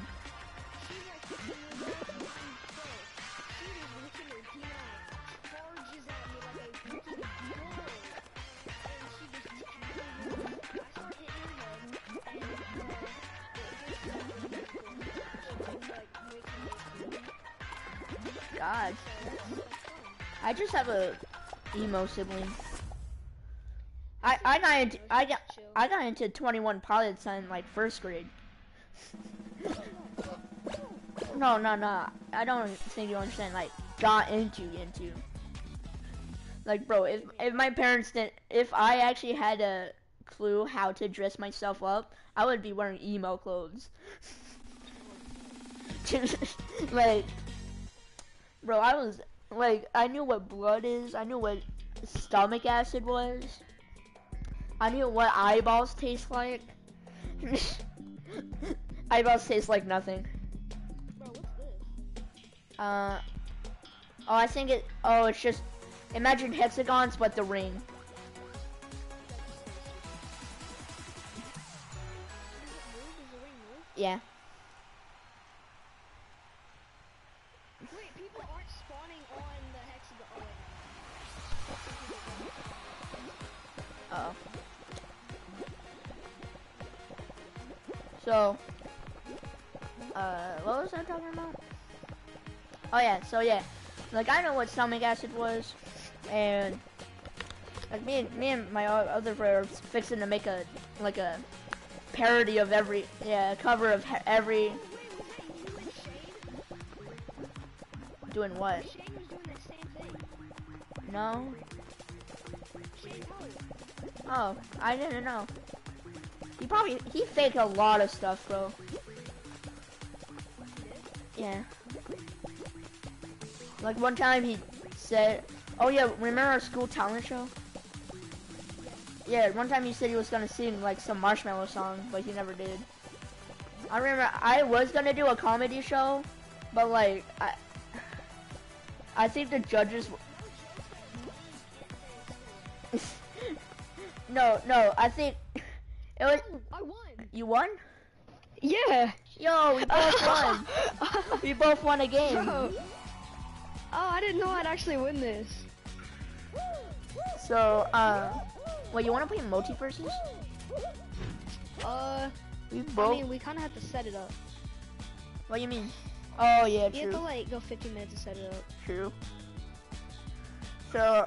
God, I just have a emo sibling. I got into 21 Pilots in like 1st grade. No. I don't think you understand. Like, got into. Like, bro, if my parents didn't, if I actually had a clue how to dress myself up, I would be wearing emo clothes. Like, bro, I was like, I knew what blood is. I knew what stomach acid was. I knew what eyeballs taste like. Eyeballs taste like nothing.
Bro, what's this?
Oh, I think it's just, imagine hexagons, but the ring. Yeah.
Wait, people aren't spawning on the hexagon.
Uh-oh. So, what was I talking about? Oh yeah, so yeah, like I know what stomach acid was, and like me and my other friend are fixing to make a parody of every cover of every. Doing what?
Shane was doing the same thing.
No.
Shane told you.
Oh, I didn't know. He faked a lot of stuff, bro. Yeah. Like one time he said, oh yeah, remember our school talent show? Yeah, one time he said he was gonna sing like some Marshmallow song, but he never did. I remember I was gonna do a comedy show, but like I think the judges. No, I think it was.
I won.
You won?
Yeah.
Yo, we both won. We both won a game.
Bro. Oh, I didn't know I'd actually win this.
So, well, you want to play multiverses? We both.
I mean, we kind of have to set it up.
What do you mean? Oh yeah,
You have
true.
to like go 15 minutes to set it up.
True. So,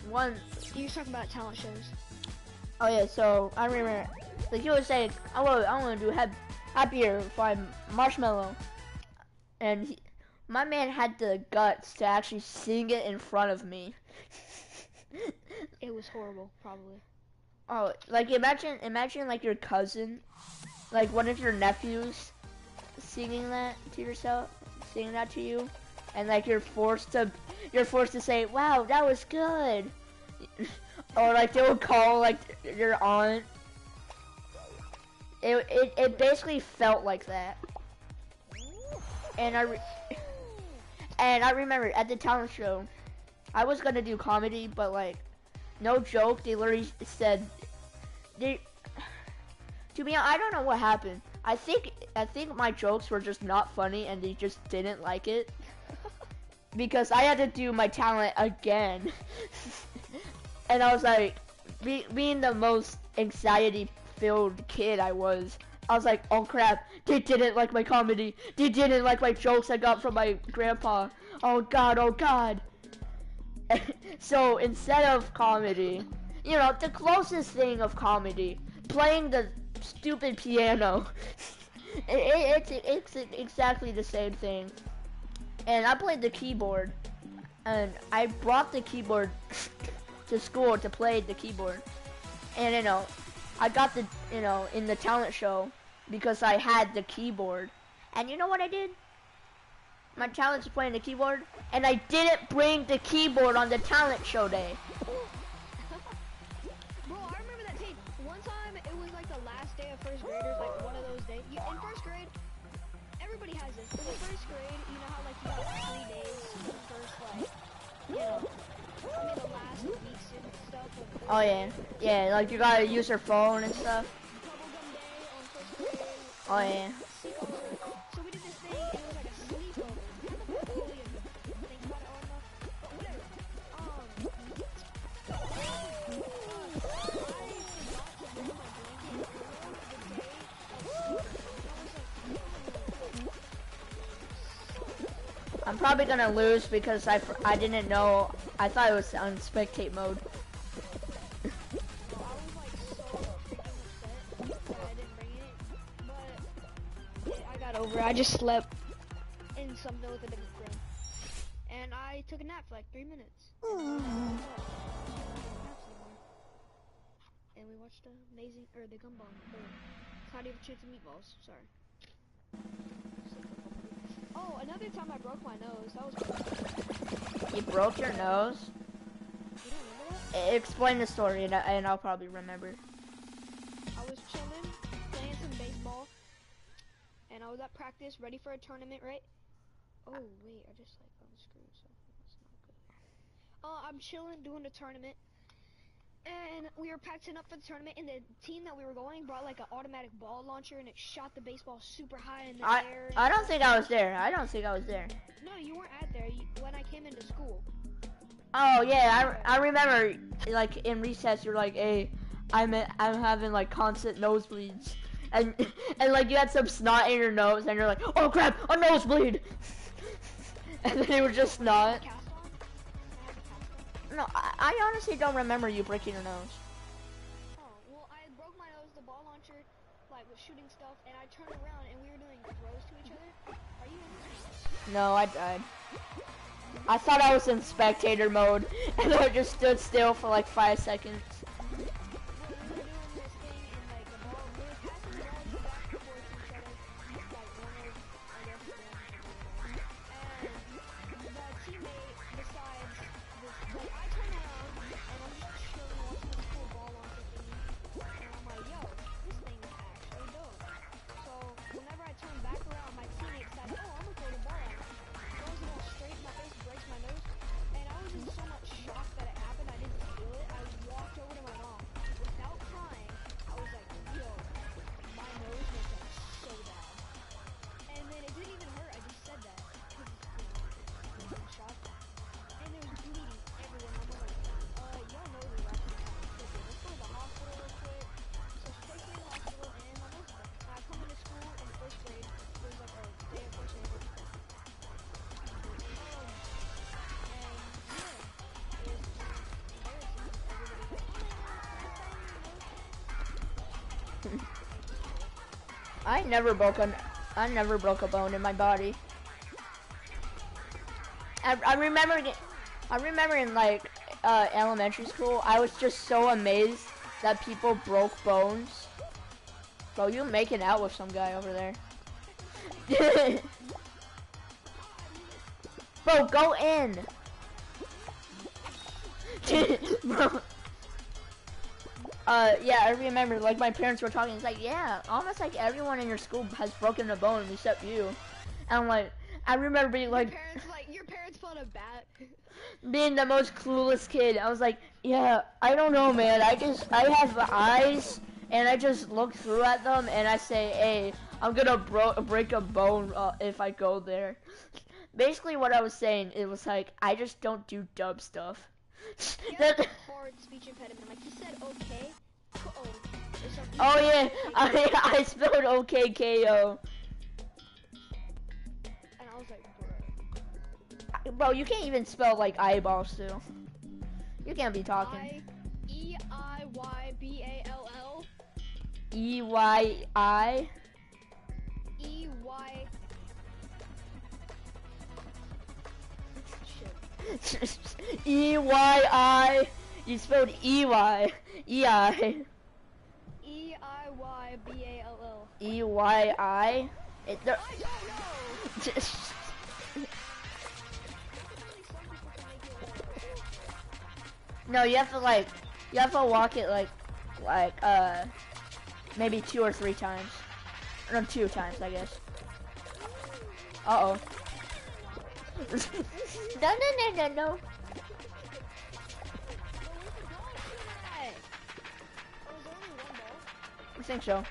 one.
You were talking about talent shows.
Oh yeah, so I remember, like he was saying, I want to do Happier by Marshmallow, and my man had the guts to actually sing it in front of me.
It was horrible, probably.
Oh, like imagine like your cousin, like one of your nephews, singing that to you, and like you're forced to say, "Wow, that was good," or like they would call like your aunt. It basically felt like that, and I remember at the talent show, I was gonna do comedy, but like, no joke, they literally said, to be honest, I don't know what happened. I think my jokes were just not funny, and they just didn't like it, because I had to do my talent again, and I was like, being the most anxiety filled kid I was like, oh crap, they didn't like my comedy. They didn't like my jokes I got from my grandpa. Oh god, oh god. So instead of comedy, you know, the closest thing of comedy, playing the stupid piano. It's exactly the same thing. And I played the keyboard. And I brought the keyboard to school to play the keyboard. And you know, I got the, you know, in the talent show because I had the keyboard. And you know what I did? My talent's playing the keyboard, and I didn't bring the keyboard on the talent show day.
Bro, I remember that tape. One time, it was like the last day of first graders, like one of those days. In first grade, everybody has this. In the first grade, you know how like you got 3 days for the first, like, you know, I mean the last weeks and stuff. Of
Oh yeah, yeah, like you gotta use your phone and stuff.
Bubblegum day on first grade.
Oh yeah.
Sleepover. So we did this thing, and it was like a sleepover. I don't really think about it all enough, but whatever.
I'm probably gonna lose because I didn't know. I thought it was on spectate mode.
Over. I just slept in something with a different friend, and I took a nap for like 3 minutes. And we watched the Gumball, or Cloudy with Chance of Meatballs. Sorry. Oh, another time I broke my nose. That was cool.
You broke your nose?
You don't remember that?
Explain the story, and I'll probably remember.
I was chilling, playing some baseball. And I was at practice, ready for a tournament, right? Oh, wait, I just, like, unscrewed something. That's not good. I'm chilling, doing the tournament. And we were practicing up for the tournament, and the team that we were going brought, like, an automatic ball launcher, and it shot the baseball super high in the air.
I don't think I was there. I don't think I was there.
No, you weren't at there when I came into school.
Oh, yeah, I remember, like, in recess, you're like, hey, I'm having, like, constant nosebleeds. And like you had some snot in your nose, and you're like, oh crap, a nosebleed. And then it was just snot. No, I honestly don't remember you breaking your nose.
Oh, well, I broke my nose, the ball launcher, like, was shooting stuff, and I turned around, and we were doing throws to each other. Are you in this?
No, I died. I thought I was in spectator mode, and I just stood still for like 5 seconds. I never broke a bone in my body. I remember in like elementary school, I was just so amazed that people broke bones. Bro, you making out with some guy over there. Bro, go in. Bro. Yeah, I remember, like, my parents were talking, it's like, yeah, almost like everyone in your school has broken a bone except you. And I'm like, I remember being like,
your parents felt a bat.
Being the most clueless kid, I was like, yeah, I don't know, man, I have eyes, and I just look through at them, and I say, hey, I'm gonna break a bone if I go there. Basically what I was saying, it was like, I just don't do dumb stuff.
You have a hard speech impediment. Like, you said okay, or something
Oh yeah, I spelled OKKO.
And I was like, bro.
Bro, you can't even spell like eyeballs too. You can't be talking.
EIYBALL.
EYI.
EY.
EYI. You spelled EY. EI.
EIYBALL.
EYI. It, there,
I don't know.
no, you have to walk it like maybe 2 or 3 times. No, 2 times, I guess. Uh-oh. No. I think so.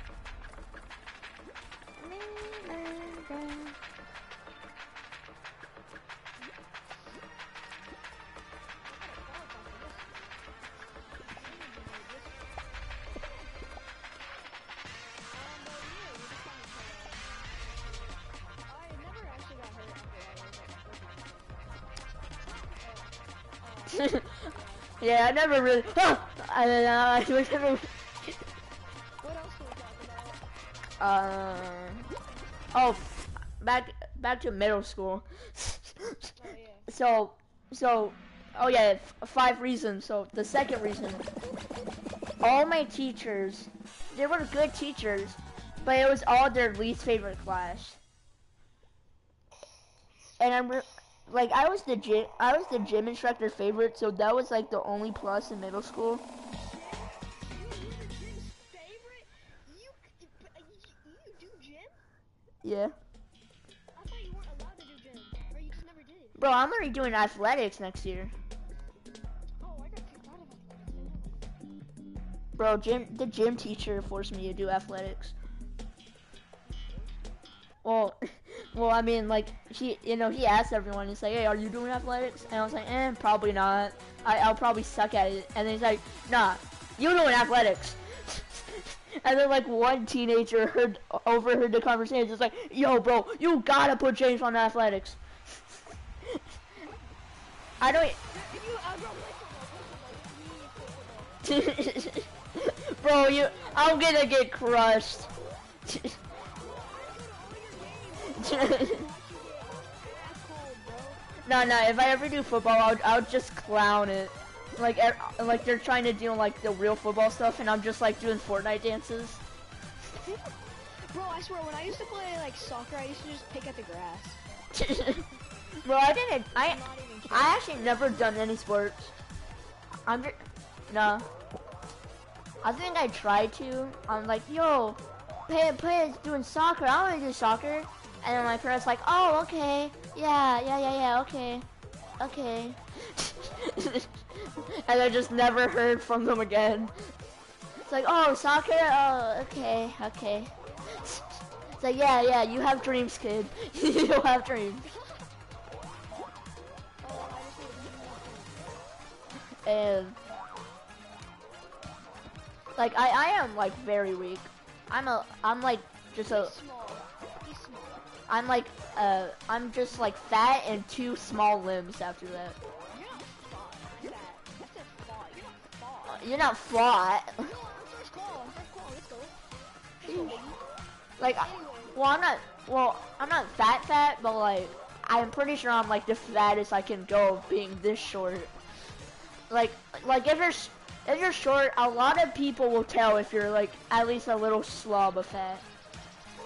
Yeah, I never really. I don't know. I was never.
What else can we talk about?
Oh, back to middle school.
Oh yeah.
So, oh yeah, 5 reasons. So the second reason, all my teachers, they were good teachers, but it was all their least favorite class. And like I was the gym instructor favorite, so that was like the only plus in middle school.
You were the gym's favorite? You do gym?
Yeah.
I thought you weren't allowed to do gym, or you just never did.
Bro, I'm already doing athletics next year.
Oh, I got kicked out of athletics.
Bro, the gym teacher forced me to do athletics. Well, I mean, like, he asked everyone, he's like, hey, are you doing athletics? And I was like, probably not. I'll probably suck at it. And then he's like, nah, you doing athletics. And then, like, one teenager overheard the conversation. It's like, yo, bro, you gotta put James on athletics. I don't... Bro, I'm gonna get crushed. No, if I ever do football, I'll just clown it. Like they're trying to do like the real football stuff, and I'm just like doing Fortnite dances.
Bro, I swear, when I used to play like soccer, I used to just pick at the grass.
Bro, I actually never done any sports. No. I think I tried to. I'm like, yo, play doing soccer. I want to do soccer. And then my parents like, oh, okay, yeah, okay. And I just never heard from them again. It's like, oh, soccer, oh, okay. It's like, yeah, you have dreams, kid. You have dreams. And like, I am like very weak. I'm like just a. I'm just like fat and 2 small limbs after that.
You're not fat. I said fat.
You're not fat.
No, first call. Let's go.
Like, I'm not fat, but like, I'm pretty sure I'm like the fattest I can go being this short. Like if you're short, a lot of people will tell if you're like at least a little slob of fat.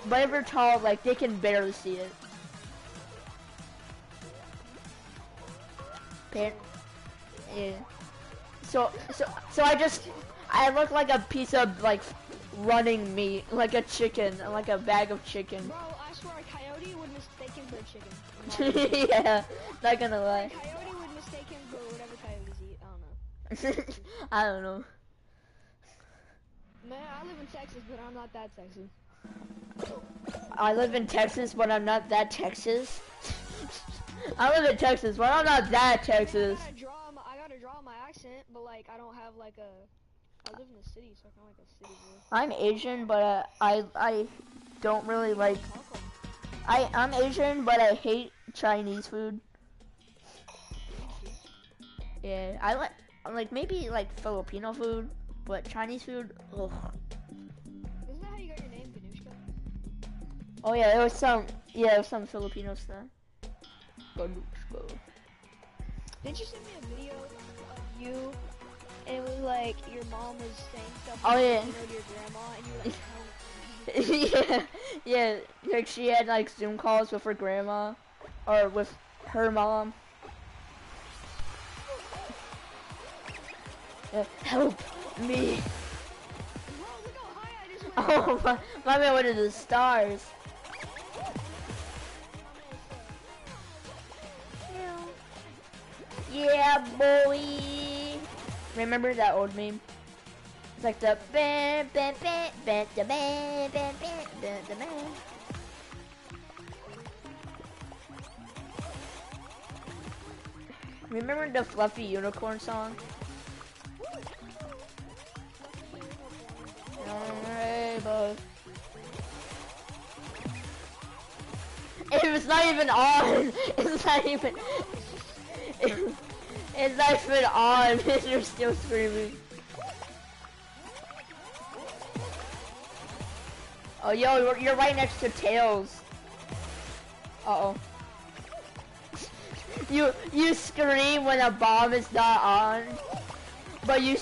But if you're tall, like, they can barely see it. Yeah. So I look like a piece of, like, running meat, like a chicken, like a bag of chicken.
Bro, I swear a coyote would mistake him for a chicken.
Yeah, not gonna lie.
A coyote would mistake him for whatever coyotes eat. I don't know.
I don't know.
Man, I live in Texas, but I'm not that Texas.
I live in Texas, but I'm not that Texas. I live in Texas, but I'm not that Texas.
I gotta draw my accent, but like I don't have like a I live in the city, so I kind of like a city boy.
I'm Asian, but I don't really like.
Talk like
I'm Asian, but I hate Chinese food. Yeah, I like maybe like Filipino food, but Chinese food, ugh.
Isn't that how you got your name, Ganushka?
Oh yeah, it was some Filipino stuff. Ganushka.
Didn't you send me a video of you, and it was like your mom was saying stuff
Oh yeah.
to your grandma, and you were like, help me.
yeah, like she had like Zoom calls with her grandma, or with her mom. Help me!
Bro, look how high I just went.
Oh my man went to the stars. Yeah, boy. Remember that old meme? It's like the ban ban ban ban the ban ban ban the ban. Remember the Fluffy Unicorn song? Rainbow. It's not even on. It's not even. It's not even on. You're still screaming. Oh, yo, you're right next to Tails. Uh oh. You scream when a bomb is not on, but you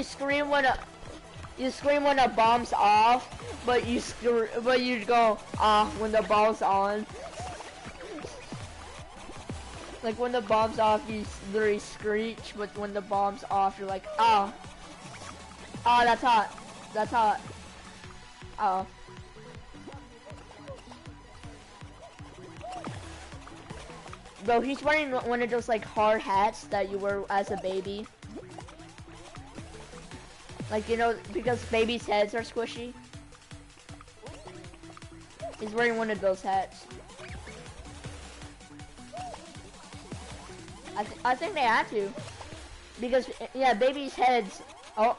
scream when a bomb's off, but you go when the bomb's on. Like when the bomb's off, you literally screech, but when the bomb's off, you're like oh that's hot, that's hot. Uh oh. Bro, he's wearing one of those like hard hats that you wear as a baby. Like, you know, because babies' heads are squishy. He's wearing one of those hats. I think they have to. Because, yeah, babies' heads... Oh.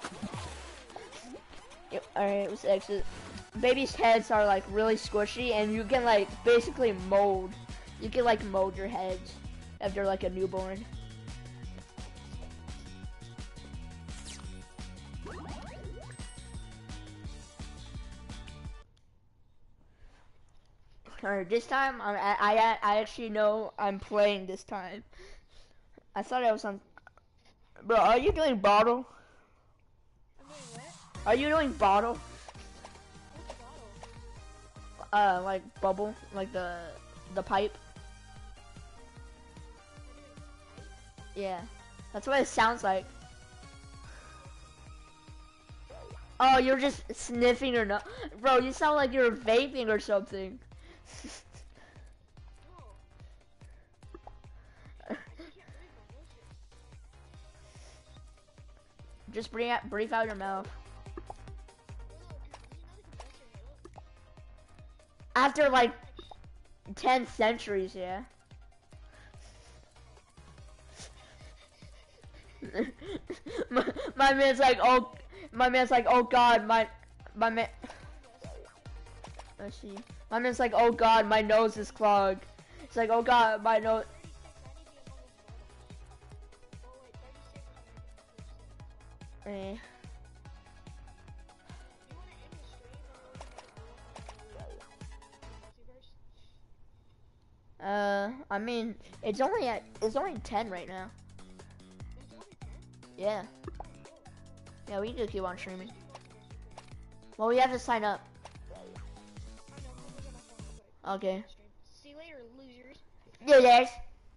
Alright, let's exit. Babies' heads are, like, really squishy, and you can, like, basically mold. You can, like, mold your heads if they're, like, a newborn. Alright, this time, I actually know I'm playing this time. I thought I was on... Bro, are you doing bottle?
I'm doing what?
Are you doing bottle?
What's bottle?
Like bubble, like the pipe. Yeah, that's what it sounds like. Oh, you're just sniffing or not? Bro, you sound like you're vaping or something. Just breathe out your mouth. After like 10 centuries, yeah. my man's like, oh God, my man. Let's see. My man's like, oh God, my nose is clogged. It's like, oh God, my nose. Eh. I mean, it's only 10 right now. Yeah. Yeah, we can keep on streaming. Well, we have to sign up. Okay.
See you later, losers.
Yeah, guys.